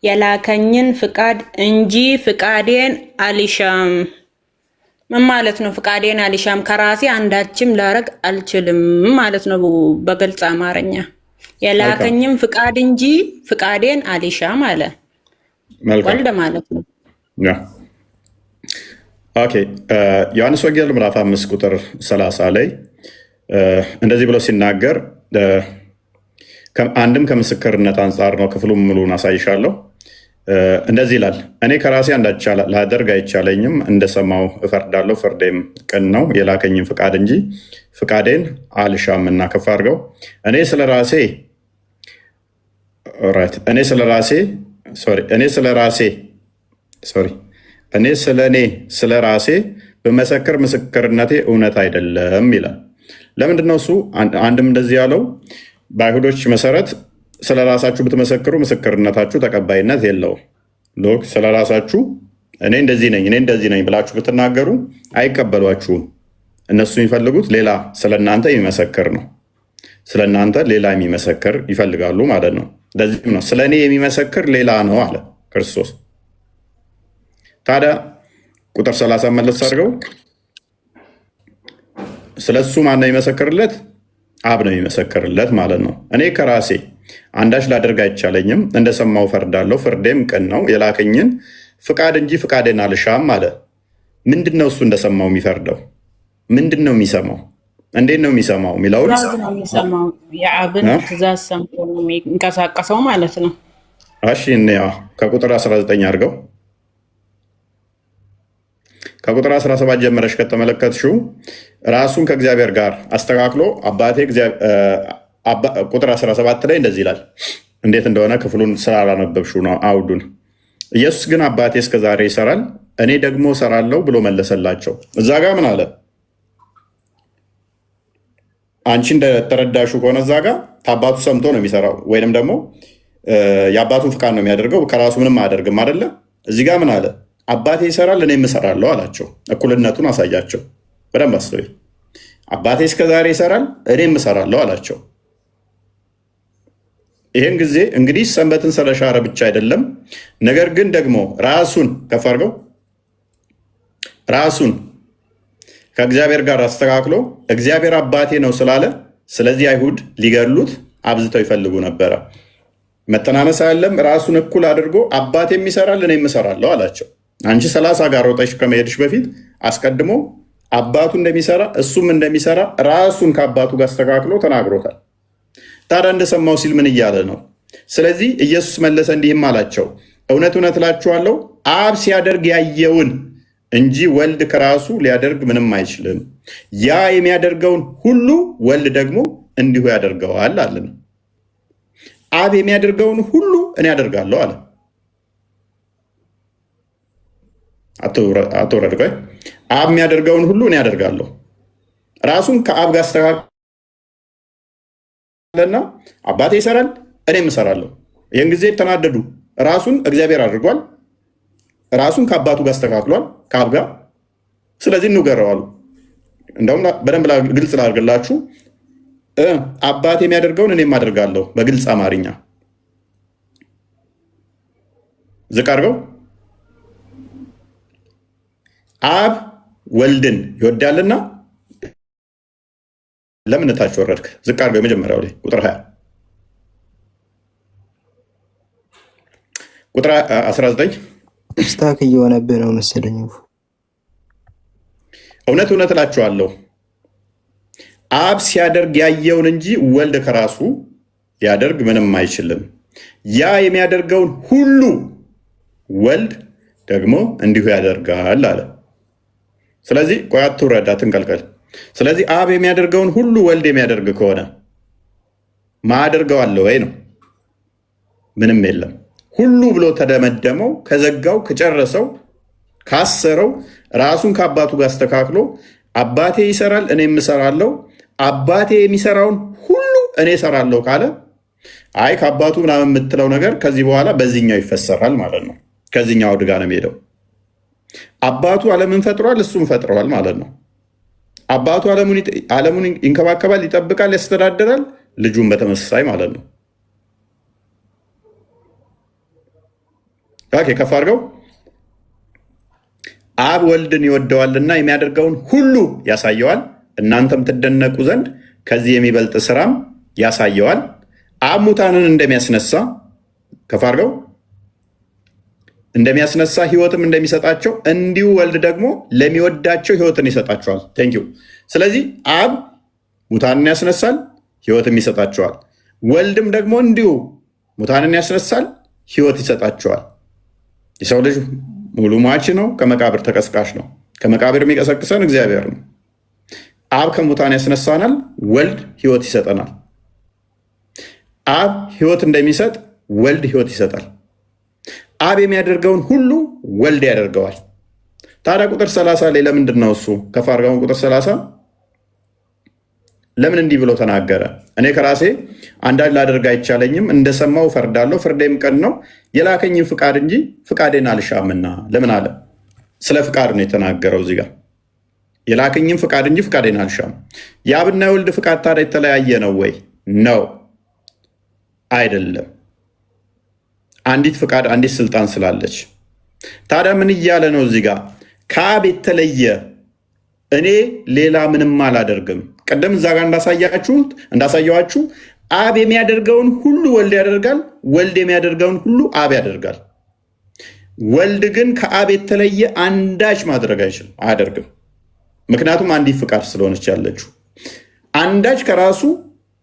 የላከኝን ፍቃድ እንጂ ፍቃዴን አልሻም። ምን ማለት ነው? ፍቃዴን አልሻም ከራሴ አንዳችም ላረግ አልችልም ማለት ነው በግልጽ አማርኛ። የላከኝም ፍቃድ እንጂ ፍቃዴን አልሻም አለ ወልድ ማለት ነው። ኦኬ ዮሐንስ ወንጌል ምዕራፍ 5 ቁጥር 30 ላይ እንደዚህ ብሎ ሲናገር አንድም ከምስክርነት አንጻር ነው። ክፍሉም ሙሉን አሳይሻለሁ። እንደዚህ ይላል፣ እኔ ከራሴ አንዳች ላደርግ አይቻለኝም፣ እንደሰማው እፈርዳለሁ፣ ፍርዴም ቅን ነው። የላከኝም ፍቃድ እንጂ ፍቃዴን አልሻም እና ከፍ አድርገው እኔ ስለ ራሴ በመሰክር ምስክርነቴ እውነት አይደለም ይላል። ለምንድነው እሱ አንድም እንደዚህ ያለው? በአይሁዶች መሰረት ስለ ራሳችሁ ብትመሰክሩ ምስክርነታችሁ ተቀባይነት የለውም። ሎክ ስለ ራሳችሁ እኔ እንደዚህ ነኝ ብላችሁ ብትናገሩ አይቀበሏችሁም። እነሱ የሚፈልጉት ሌላ ስለእናንተ የሚመሰክር ነው። ስለእናንተ ሌላ የሚመሰክር ይፈልጋሉ ማለት ነው። ለዚህም ነው ስለ እኔ የሚመሰክር ሌላ ነው አለ ክርስቶስ። ታዲያ ቁጥር 30 መለስ አድርገው ስለ እሱ ማነው የሚመሰክርለት? አብ ነው የሚመሰክርለት ማለት ነው። እኔ ከራሴ አንዳች ላደርግ አይቻለኝም፣ እንደሰማው ፈርዳለሁ፣ ፍርዴም ቅን ነው። የላከኝን ፍቃድ እንጂ ፍቃዴን አልሻም አለ። ምንድን ነው እሱ እንደሰማው የሚፈርደው? ምንድን ነው የሚሰማው? እንዴት ነው የሚሰማው የሚለውን የአብን ትእዛዝ ሰምቶ ነው የሚንቀሳቀሰው ማለት ነው። እሺ ከቁጥር 19 አድርገው ከቁጥር 17 ጀምረሽ ከተመለከትሽው ራሱን ከእግዚአብሔር ጋር አስተካክሎ አባቴ ቁጥር 17 ላይ እንደዚህ ይላል። እንዴት እንደሆነ ክፍሉን ስላላነበብሽው ነው አውዱን። ኢየሱስ ግን አባቴ እስከዛሬ ይሰራል፣ እኔ ደግሞ እሰራለሁ ብሎ መለሰላቸው። እዛ ጋር ምን አለ? አንቺ እንደተረዳሹ ከሆነ እዛ ጋር ከአባቱ ሰምቶ ነው የሚሰራው፣ ወይንም ደግሞ የአባቱን ፍቃድ ነው የሚያደርገው። ከራሱ ምንም አያደርግም አይደለ? እዚህ ጋር ምን አለ? አባቴ ይሰራል እኔም እሰራለሁ አላቸው። እኩልነቱን አሳያቸው። በደንብ አስተውይ። አባቴ እስከዛሬ ይሰራል እኔም እሰራለሁ አላቸው። ይህን ጊዜ እንግዲህ ሰንበትን ስለሻረ ብቻ አይደለም፣ ነገር ግን ደግሞ ራሱን ከፍ አድርገው ራሱን ከእግዚአብሔር ጋር አስተካክሎ እግዚአብሔር አባቴ ነው ስላለ፣ ስለዚህ አይሁድ ሊገድሉት አብዝተው ይፈልጉ ነበረ። መተናነስ አይደለም፣ ራሱን እኩል አድርጎ አባቴም ይሰራል እኔም እሰራለሁ አላቸው። አንቺ 30 ጋር ሮጠሽ ከመሄድሽ በፊት አስቀድሞ አባቱ እንደሚሰራ እሱም እንደሚሰራ ራሱን ከአባቱ ጋር አስተካክሎ ተናግሮታል። ታዲያ እንደሰማው ሲል ምን እያለ ነው? ስለዚህ ኢየሱስ መለሰ እንዲህም አላቸው፣ እውነት እውነት እላችኋለሁ አብ ሲያደርግ ያየውን እንጂ ወልድ ከራሱ ሊያደርግ ምንም አይችልም። ያ የሚያደርገውን ሁሉ ወልድ ደግሞ እንዲሁ ያደርገዋል አለ። አብ የሚያደርገውን ሁሉ እኔ ያደርጋለሁ አለ። አትወረድ ቆይ። አብ የሚያደርገውን ሁሉ እኔ ያደርጋለሁ። ራሱን ከአብ ጋር አስተካክለና አባቴ ይሰራል እኔም እሰራለሁ። ይህን ጊዜ ተናደዱ። ራሱን እግዚአብሔር አድርጓል፣ ራሱን ከአባቱ ጋር አስተካክሏል ከአብ ጋር። ስለዚህ እንውገረዋሉ። እንደውም በደንብ ግልጽ ላድርግላችሁ፣ አባቴ የሚያደርገውን እኔም አደርጋለሁ። በግልጽ አማርኛ ዝቅ አድርገው። አብ ወልድን ይወዳልና ለምን ታች ወረድክ? ዝቅ አድርገው። የመጀመሪያው ላይ ቁጥር 20 ቁጥር 19 ስታክ እየሆነብህ ነው መሰለኝ። እውነት እውነት እላችኋለሁ አብ ሲያደርግ ያየውን እንጂ ወልድ ከራሱ ሊያደርግ ምንም አይችልም። ያ የሚያደርገውን ሁሉ ወልድ ደግሞ እንዲሁ ያደርጋል አለ። ስለዚህ ቆይ አትውረድ፣ አትንቀልቀል። ስለዚህ አብ የሚያደርገውን ሁሉ ወልድ የሚያደርግ ከሆነ ማደርገው አለ ወይ ነው? ምንም የለም። ሁሉ ብሎ ተደመደመው፣ ከዘጋው፣ ከጨረሰው፣ ካሰረው፣ ራሱን ከአባቱ ጋር አስተካክሎ አባቴ ይሰራል እኔም እሰራለሁ፣ አባቴ የሚሰራውን ሁሉ እኔ እሰራለሁ ካለ አይ ከአባቱ ምናምን የምትለው ነገር ከዚህ በኋላ በዚህኛው ይፈሰራል ማለት ነው። ከዚህኛው አውድ ጋር ነው የሚሄደው። አባቱ ዓለምን ፈጥሯል፣ እሱም ፈጥረዋል ማለት ነው። አባቱ ዓለሙን ይንከባከባል፣ ይጠብቃል፣ ያስተዳድራል፣ ልጁን በተመሳሳይ ማለት ነው። ከፍ አድርገው። አብ ወልድን ይወደዋልና የሚያደርገውን ሁሉ ያሳየዋል፣ እናንተም ትደነቁ ዘንድ ከዚህ የሚበልጥ ስራም ያሳየዋል። አብ ሙታንን እንደሚያስነሳ ከፍ አድርገው እንደሚያስነሳ ሕይወትም እንደሚሰጣቸው እንዲሁ ወልድ ደግሞ ለሚወዳቸው ሕይወትን ይሰጣቸዋል። ቴንኪው። ስለዚህ አብ ሙታንን ያስነሳል፣ ሕይወትም ይሰጣቸዋል። ወልድም ደግሞ እንዲሁ ሙታንን ያስነሳል፣ ሕይወት ይሰጣቸዋል። የሰው ልጅ ሙሉ ሟች ነው፣ ከመቃብር ተቀስቃሽ ነው። ከመቃብር የሚቀሰቅሰን እግዚአብሔር ነው። አብ ከሙታን ያስነሳናል፣ ወልድ ሕይወት ይሰጠናል። አብ ሕይወት እንደሚሰጥ ወልድ ሕይወት ይሰጣል። አብ የሚያደርገውን ሁሉ ወልድ ያደርገዋል። ታዲያ ቁጥር 30 ላይ ለምንድን ነው እሱ ከፍ አድርገውን ቁጥር 30 ለምን እንዲህ ብሎ ተናገረ? እኔ ከራሴ አንዳች ላደርግ አይቻለኝም፣ እንደሰማው ፈርዳለሁ፣ ፍርዴም ቅን ነው፣ የላከኝን ፍቃድ እንጂ ፍቃዴን አልሻምና። ለምን አለ? ስለ ፍቃድ ነው የተናገረው እዚህ ጋር። የላከኝን ፍቃድ እንጂ ፍቃዴን አልሻም። የአብና የወልድ ፍቃድ ታዲያ የተለያየ ነው ወይ? ነው አይደለም። አንዲት ፍቃድ፣ አንዲት ስልጣን ስላለች። ታዲያ ምን እያለ ነው እዚህ ጋር? ከአብ የተለየ እኔ ሌላ ምንም አላደርግም። ቀደም እዛ ጋር እንዳሳየዋችሁ አብ የሚያደርገውን ሁሉ ወልድ ያደርጋል፣ ወልድ የሚያደርገውን ሁሉ አብ ያደርጋል። ወልድ ግን ከአብ የተለየ አንዳች ማድረግ አይችልም፣ አያደርግም። ምክንያቱም አንዲት ፍቃድ ስለሆነች ያለችው። አንዳች ከራሱ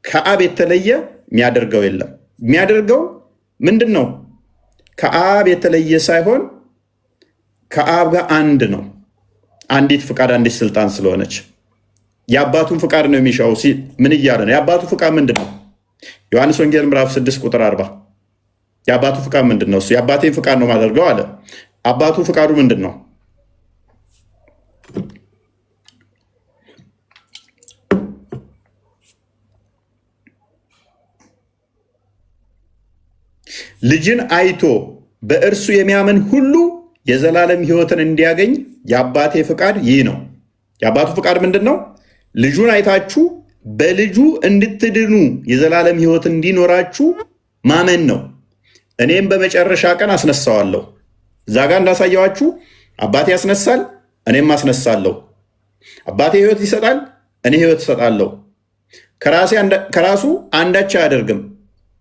ከአብ የተለየ የሚያደርገው የለም። የሚያደርገው ምንድን ነው? ከአብ የተለየ ሳይሆን ከአብ ጋር አንድ ነው። አንዲት ፍቃድ፣ አንዲት ስልጣን ስለሆነች የአባቱን ፍቃድ ነው የሚሻው። ምን እያለ ነው? የአባቱ ፍቃድ ምንድን ነው? ዮሐንስ ወንጌል ምዕራፍ 6 ቁጥር 40 የአባቱ ፍቃድ ምንድን ነው? እሱ የአባቴን ፍቃድ ነው ማደርገው አለ። አባቱ ፍቃዱ ምንድን ነው? ልጅን አይቶ በእርሱ የሚያምን ሁሉ የዘላለም ሕይወትን እንዲያገኝ የአባቴ ፍቃድ ይህ ነው። የአባቱ ፍቃድ ምንድን ነው? ልጁን አይታችሁ በልጁ እንድትድኑ የዘላለም ሕይወት እንዲኖራችሁ ማመን ነው። እኔም በመጨረሻ ቀን አስነሳዋለሁ። እዛ ጋር እንዳሳየዋችሁ አባቴ ያስነሳል፣ እኔም አስነሳለሁ። አባቴ ህይወት ይሰጣል፣ እኔ ህይወት እሰጣለሁ። ከራሱ አንዳች አያደርግም።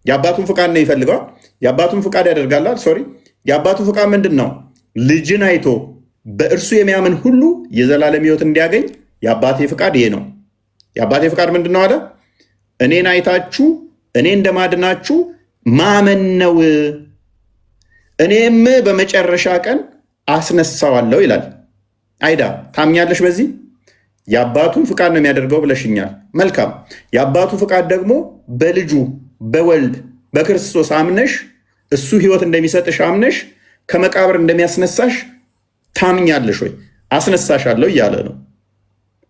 የአባቱን ፍቃድ ነው ይፈልገዋል። የአባቱን ፍቃድ ያደርጋላል። ሶሪ የአባቱ ፍቃድ ምንድን ነው? ልጅን አይቶ በእርሱ የሚያምን ሁሉ የዘላለም ህይወት እንዲያገኝ የአባቴ ፍቃድ ይሄ ነው። የአባቴ ፍቃድ ምንድን ነው አለ? እኔን አይታችሁ እኔ እንደማድናችሁ ማመን ነው። እኔም በመጨረሻ ቀን አስነሳዋለሁ ይላል። አይዳ ታምኛለሽ? በዚህ የአባቱን ፍቃድ ነው የሚያደርገው ብለሽኛል። መልካም። የአባቱ ፍቃድ ደግሞ በልጁ በወልድ በክርስቶስ አምነሽ እሱ ህይወት እንደሚሰጥሽ አምነሽ ከመቃብር እንደሚያስነሳሽ ታምኛለሽ ወይ? አስነሳሻለሁ እያለ ነው።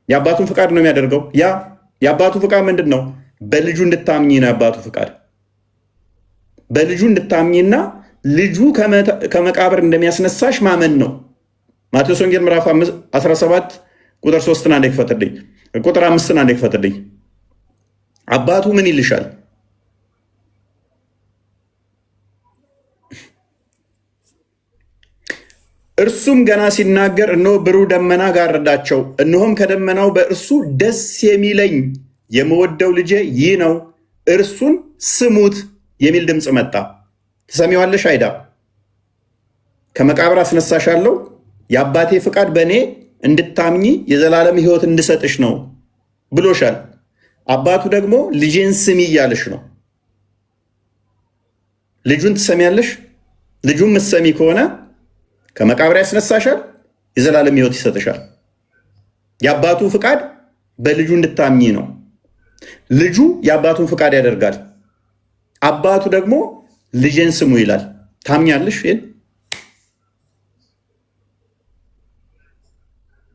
የአባቱን ፍቃድ ነው የሚያደርገው። የአባቱ ፍቃድ ምንድን ነው? በልጁ እንድታምኝ ነው የአባቱ ፍቃድ። በልጁ እንድታምኝና ልጁ ከመቃብር እንደሚያስነሳሽ ማመን ነው። ማቴዎስ ወንጌል ምዕራፍ 17 ቁጥር 3 አንዴ ክፈትልኝ፣ ቁጥር 5 አንዴ ክፈትልኝ። አባቱ ምን ይልሻል? እርሱም ገና ሲናገር እነሆ ብሩህ ደመና ጋረዳቸው፣ እነሆም ከደመናው በእርሱ ደስ የሚለኝ የምወደው ልጄ ይህ ነው፣ እርሱን ስሙት የሚል ድምፅ መጣ። ትሰሚዋለሽ አይዳ? ከመቃብር አስነሳሻለሁ፣ የአባቴ ፍቃድ በእኔ እንድታምኚ የዘላለም ህይወት እንድሰጥሽ ነው ብሎሻል። አባቱ ደግሞ ልጄን ስሚ እያለሽ ነው። ልጁን ትሰሚያለሽ? ልጁን ምትሰሚ ከሆነ ከመቃብር ያስነሳሻል፣ የዘላለም ህይወት ይሰጥሻል። የአባቱ ፍቃድ በልጁ እንድታምኚ ነው። ልጁ የአባቱን ፍቃድ ያደርጋል። አባቱ ደግሞ ልጄን ስሙ ይላል። ታምኛለሽ? ይሄን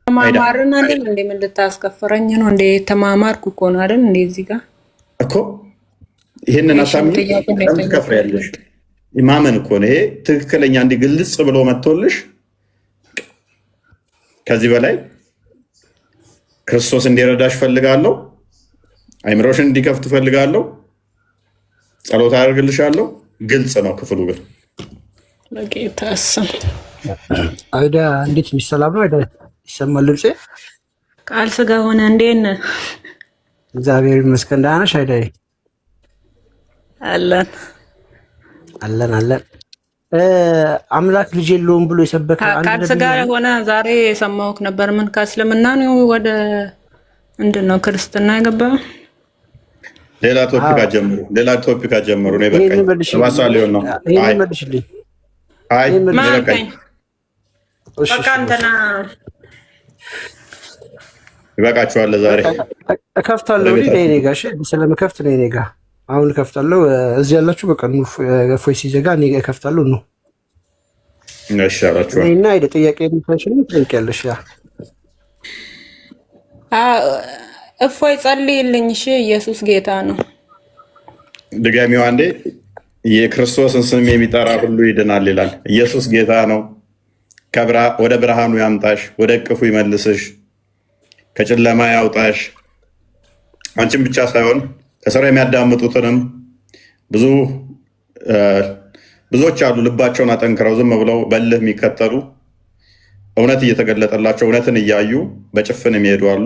ተማማርን አይደል እንዴ? ምን ልታስከፍረኝ ነው እንዴ? ተማማርኩ እኮ ነው አይደል እንዴ? እዚህ ጋር እኮ ይሄንን አሳምኝ ትከፍሪያለሽ። ማመን እኮ ነው ይሄ። ትክክለኛ እንዲህ ግልጽ ብሎ መጥቶልሽ ከዚህ በላይ ክርስቶስ እንዲረዳሽ ፈልጋለሁ። አይምሮሽን እንዲከፍት ፈልጋለሁ። ጸሎት አደርግልሻለሁ። ግልጽ ነው ክፍሉ ግን ለጌታ ስም አይዳ እንዴት ሰላም ነው? አይዳ ይሰማል ልብሴ? ቃል ስጋ ሆነ። እንዴት ነህ? እግዚአብሔር ይመስገን። ደህና ነሽ አይዳ? አለን አለን። አምላክ ልጅ የለውም ብሎ የሰበከ ቃል ስጋ ሆነ። ዛሬ የሰማሁህ ነበር። ምን ከእስልምና ነው ወደ ምንድን ነው ክርስትና የገባው? ሌላ ቶፒክ ጀምሩ። ነው በቃ ሰባሳ ሊሆን ነው። መልሽልኝ። አይ በቃ እንትና ይበቃችኋል። ዛሬ እከፍታለሁ። እኔ ጋር ስለምከፍት ነው። እኔ ጋር አሁን እከፍታለሁ። እዚህ ያላችሁ በቃ እፎይ ሲዘጋ እኔ እከፍታለሁ ነው። እሺ አላችኋል። እና አይደ ጥያቄ የምትፈልሺው ትጠይቂያለሽ። እፎይ ጸልይልኝ። እሺ ኢየሱስ ጌታ ነው። ድጋሚው አንዴ። የክርስቶስን ስም የሚጠራ ሁሉ ይድናል ይላል። ኢየሱስ ጌታ ነው። ወደ ብርሃኑ ያምጣሽ፣ ወደ እቅፉ ይመልስሽ፣ ከጨለማ ያውጣሽ። አንቺን ብቻ ሳይሆን ከስራ የሚያዳምጡትንም ብዙዎች አሉ ልባቸውን አጠንክረው ዝም ብለው በልህ የሚከተሉ እውነት እየተገለጠላቸው እውነትን እያዩ በጭፍን የሚሄዱ አሉ።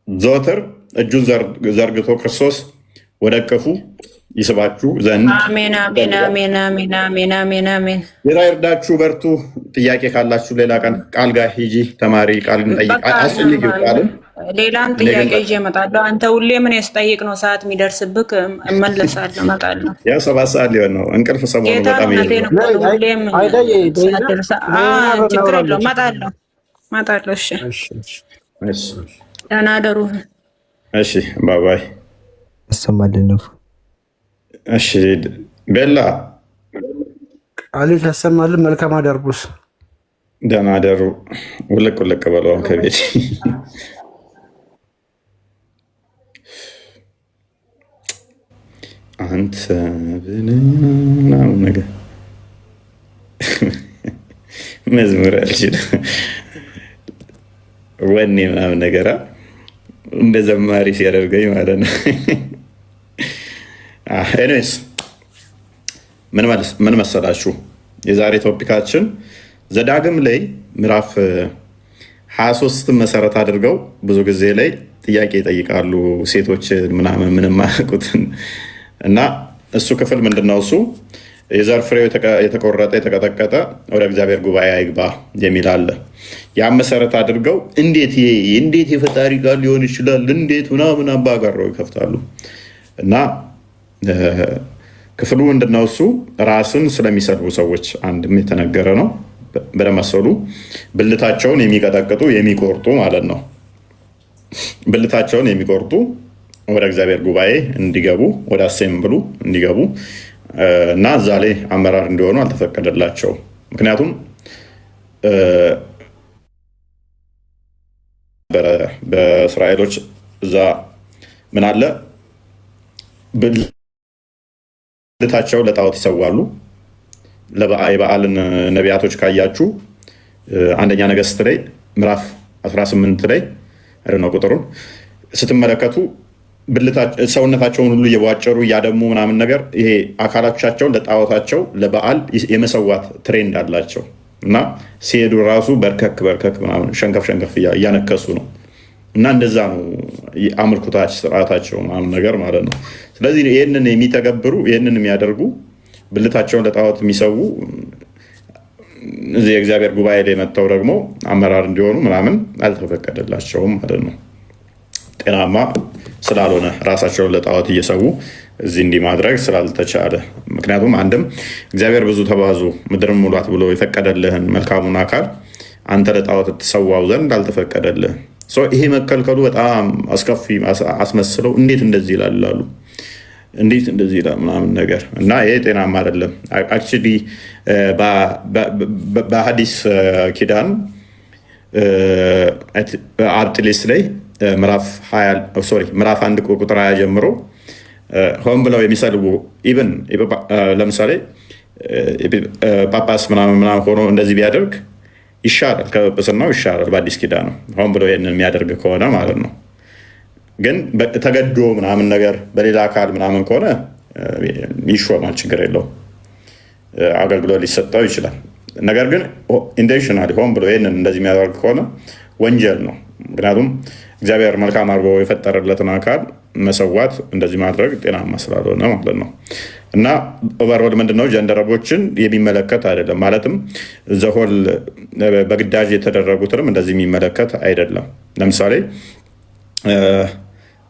ዘወትር እጁን ዘርግቶ ክርስቶስ ወደ እቅፉ ይስባችሁ ዘንድ አሜን፣ አሜን፣ አሜን፣ አሜን፣ አሜን፣ አሜን፣ አሜን። ሌላ ይርዳችሁ። በርቱ። ጥያቄ ካላችሁ ሌላ ቀን ቃል ጋር ሂጂ ተማሪ ቃል እንጠይቅ። አስጨንቂው ቃልን ሌላም ጥያቄ ይዤ እመጣለሁ። አንተ ሁሌ ምን ያስጠይቅ ነው? ሰዓት የሚደርስብህ እመለሳለሁ፣ እመጣለሁ። ያው 7 ሰዓት ሊሆን ነው። እንቅልፍ ሰሞኑን በጣም ችግር የለውም፣ እመጣለሁ። እሺ ደህና እደሩ። እሺ ባባይ ያሰማልን ነው። እሺ ቤላ ቃልህ ያሰማልን። መልካም አደርጉስ። ደህና አደሩ። ውልቅ ውልቅ በለው ከቤት አንተ ምናምን ነገር መዝሙር አልችልም ወኔ ምናምን ነገር እንደ ዘማሪ ሲያደርገኝ ማለት ነው። ኤኒዌይስ ምን መሰላችሁ? የዛሬ ቶፒካችን ዘዳግም ላይ ምዕራፍ 23 መሰረት አድርገው ብዙ ጊዜ ላይ ጥያቄ ይጠይቃሉ ሴቶች ምናምን ምንም አያውቁትን እና እሱ ክፍል ምንድነው? እሱ የዘር ፍሬው የተቆረጠ የተቀጠቀጠ ወደ እግዚአብሔር ጉባኤ አይግባ የሚል አለ። ያን መሰረት አድርገው እንዴት የፈጣሪ ቃል ሊሆን ይችላል እንዴት ምናምን አባጋራው ይከፍታሉ። እና ክፍሉ ምንድነው? እሱ ራስን ስለሚሰድቡ ሰዎች አንድም የተነገረ ነው። በደመሰሉ ብልታቸውን የሚቀጠቅጡ የሚቆርጡ ማለት ነው። ብልታቸውን የሚቆርጡ ወደ እግዚአብሔር ጉባኤ እንዲገቡ ወደ አሴምብሉ እንዲገቡ እና እዛ ላይ አመራር እንዲሆኑ አልተፈቀደላቸው። ምክንያቱም በእስራኤሎች እዛ ምን አለ ብልታቸው ለጣዖት ይሰዋሉ። የበዓልን ነቢያቶች ካያችሁ አንደኛ ነገሥት ላይ ምዕራፍ 18 ላይ ነው ቁጥሩን ስትመለከቱ ሰውነታቸውን ሁሉ እየቧጨሩ እያደሙ ምናምን ነገር ይሄ አካላቻቸውን ለጣዖታቸው ለበዓል የመሰዋት ትሬንድ አላቸው እና ሲሄዱ ራሱ በርከክ ምናምን ሸንከፍ እያነከሱ ነው እና እንደዛ ነው አምልኮታች ስርዓታቸው ምናምን ነገር ማለት ነው። ስለዚህ ይህንን የሚተገብሩ ይህንን የሚያደርጉ ብልታቸውን ለጣዖት የሚሰዉ እዚህ የእግዚአብሔር ጉባኤ ላይ መጥተው ደግሞ አመራር እንዲሆኑ ምናምን አልተፈቀደላቸውም ማለት ነው። ጤናማ ስላልሆነ ራሳቸውን ለጣዖት እየሰዉ እዚህ እንዲህ ማድረግ ስላልተቻለ፣ ምክንያቱም አንድም እግዚአብሔር ብዙ ተባዙ ምድርን ሙላት ብሎ የፈቀደልህን መልካሙን አካል አንተ ለጣዖት ትሰዋው ዘንድ አልተፈቀደልህ። ይሄ መከልከሉ በጣም አስከፊ አስመስለው እንዴት እንደዚህ ይላሉ እንዴት እንደዚህ ይላል ምናምን ነገር እና ይሄ ጤናማ አይደለም። አክቹሊ በሐዲስ ኪዳን አርጥሌስ ላይ ምዕራፍ 1 ቁጥር 20 ጀምሮ ሆን ብለው የሚሰልቡ ኢቭን ለምሳሌ ጳጳስ ምናምን ሆኖ እንደዚህ ቢያደርግ ይሻላል፣ ከጵጵስናው ይሻላል። በአዲስ ኪዳን ነው ሆን ብለው ይህንን የሚያደርግ ከሆነ ማለት ነው። ግን ተገዶ ምናምን ነገር በሌላ አካል ምናምን ከሆነ ይሾማል፣ ችግር የለው፣ አገልግሎት ሊሰጠው ይችላል። ነገር ግን ኢንቴንሽናሊ ሆን ብሎ ይህንን እንደዚህ የሚያደርግ ከሆነ ወንጀል ነው። ምክንያቱም እግዚአብሔር መልካም አድርጎ የፈጠረለትን አካል መሰዋት እንደዚህ ማድረግ ጤናማ ስላልሆነ ማለት ነው። እና ኦቨርኦል ምንድነው ጀንደረቦችን የሚመለከት አይደለም። ማለትም ዘሆል በግዳጅ የተደረጉትንም እንደዚህ የሚመለከት አይደለም። ለምሳሌ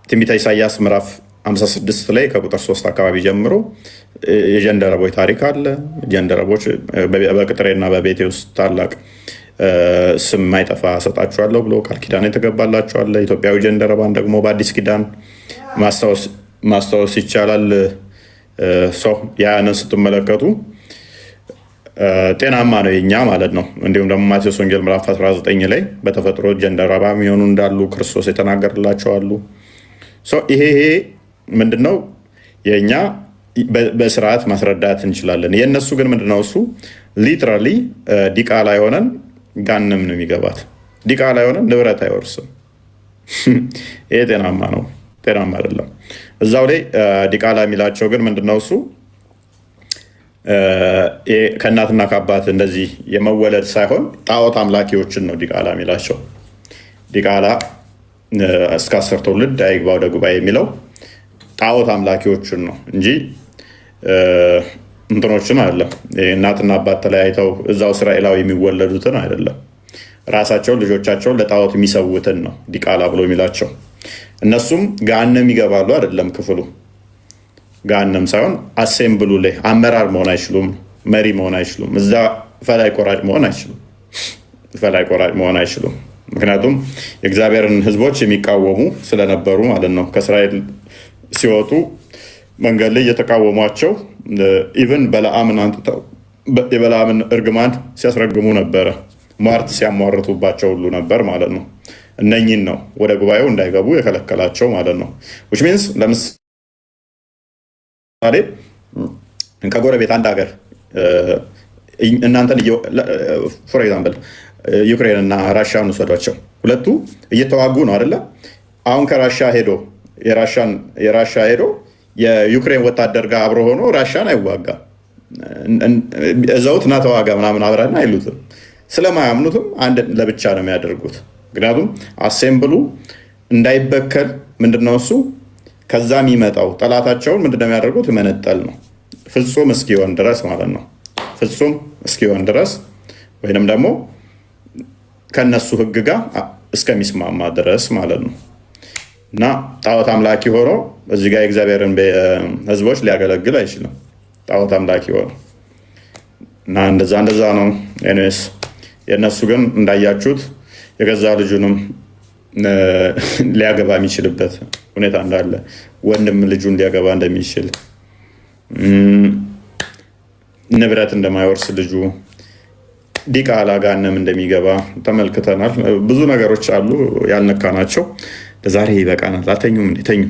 ትንቢተ ኢሳያስ ምዕራፍ 56 ላይ ከቁጥር 3 አካባቢ ጀምሮ የጀንደረቦች ታሪክ አለ። ጀንደረቦች በቅጥሬና በቤቴ ውስጥ ታላቅ ስም ማይጠፋ ሰጣችኋለሁ ብሎ ቃል ኪዳን የተገባላችኋለ። ኢትዮጵያዊ ጀንደረባን ደግሞ በአዲስ ኪዳን ማስታወስ ይቻላል። ሰው ያንን ስትመለከቱ ጤናማ ነው የኛ ማለት ነው። እንዲሁም ደግሞ ማቴዎስ ወንጌል ምዕራፍ 19 ላይ በተፈጥሮ ጀንደረባ የሚሆኑ እንዳሉ ክርስቶስ የተናገርላቸዋሉ። ይሄ ምንድነው የኛ በስርዓት ማስረዳት እንችላለን። የእነሱ ግን ምንድነው እሱ ሊትራሊ ዲቃላ የሆነን ጋንም ነው የሚገባት። ዲቃላ የሆነን ንብረት አይወርስም። ይሄ ጤናማ ነው? ጤናማ አይደለም። እዛው ላይ ዲቃላ የሚላቸው ግን ምንድነው እሱ ከእናትና ከአባት እንደዚህ የመወለድ ሳይሆን ጣዖት አምላኪዎችን ነው ዲቃላ የሚላቸው። ዲቃላ እስከ 10 ትውልድ አይግባ ወደ ጉባኤ የሚለው ጣዖት አምላኪዎችን ነው እንጂ እንትኖችን አይደለም። እናትና አባት ተለያይተው እዛው እስራኤላዊ የሚወለዱትን አይደለም። ራሳቸውን ልጆቻቸውን ለጣዖት የሚሰውትን ነው ዲቃላ ብሎ የሚላቸው። እነሱም ገሃነም ይገባሉ አይደለም ክፍሉ ገሃነም ሳይሆን አሴምብሉ ላይ አመራር መሆን አይችሉም፣ መሪ መሆን አይችሉም፣ እዛ ፈላይ ቆራጭ መሆን አይችሉም። ምክንያቱም የእግዚአብሔርን ሕዝቦች የሚቃወሙ ስለነበሩ ማለት ነው። ከእስራኤል ሲወጡ መንገድ ላይ እየተቃወሟቸው ኢቨን በለዓምን አንጥተው የበለዓምን እርግማን ሲያስረግሙ ነበረ። ሟርት ሲያሟርቱባቸው ሁሉ ነበር ማለት ነው። እነኝን ነው ወደ ጉባኤው እንዳይገቡ የከለከላቸው ማለት ነው። ዊች ሚንስ ለምሳሌ ከጎረቤት አንድ ሀገር እናንተን ፎር ኤግዛምፕል ዩክሬን እና ራሽያን ውሰዷቸው። ሁለቱ እየተዋጉ ነው አይደለ? አሁን ከራሻ ሄዶ የራሻ ሄዶ የዩክሬን ወታደር ጋር አብሮ ሆኖ ራሻን አይዋጋም። እዘውት ና ተዋጋ ምናምን አብረን አይሉትም። ስለማያምኑትም አንድ ለብቻ ነው የሚያደርጉት። ምክንያቱም አሴምብሉ እንዳይበከል ምንድነው እሱ ከዛ የሚመጣው ጠላታቸውን ምንድነው የሚያደርጉት? መነጠል ነው ፍጹም እስኪሆን ድረስ ማለት ነው። ፍጹም እስኪሆን ድረስ ወይንም ደግሞ ከነሱ ህግ ጋር እስከሚስማማ ድረስ ማለት ነው። እና ጣዖት አምላኪ ሆኖ እዚህ ጋር የእግዚአብሔርን ህዝቦች ሊያገለግል አይችልም። ጣዖት አምላኪ ሆኖ እና እንደዛ ነው። ኤኒዌይስ የእነሱ ግን እንዳያችሁት የገዛ ልጁንም ሊያገባ የሚችልበት ሁኔታ እንዳለ፣ ወንድም ልጁን ሊያገባ እንደሚችል፣ ንብረት እንደማይወርስ ልጁ ዲቃላ ገሃነም እንደሚገባ ተመልክተናል። ብዙ ነገሮች አሉ ያልነካናቸው። ለዛሬ ይበቃናል። አተኙም እንዴ? ተኙ።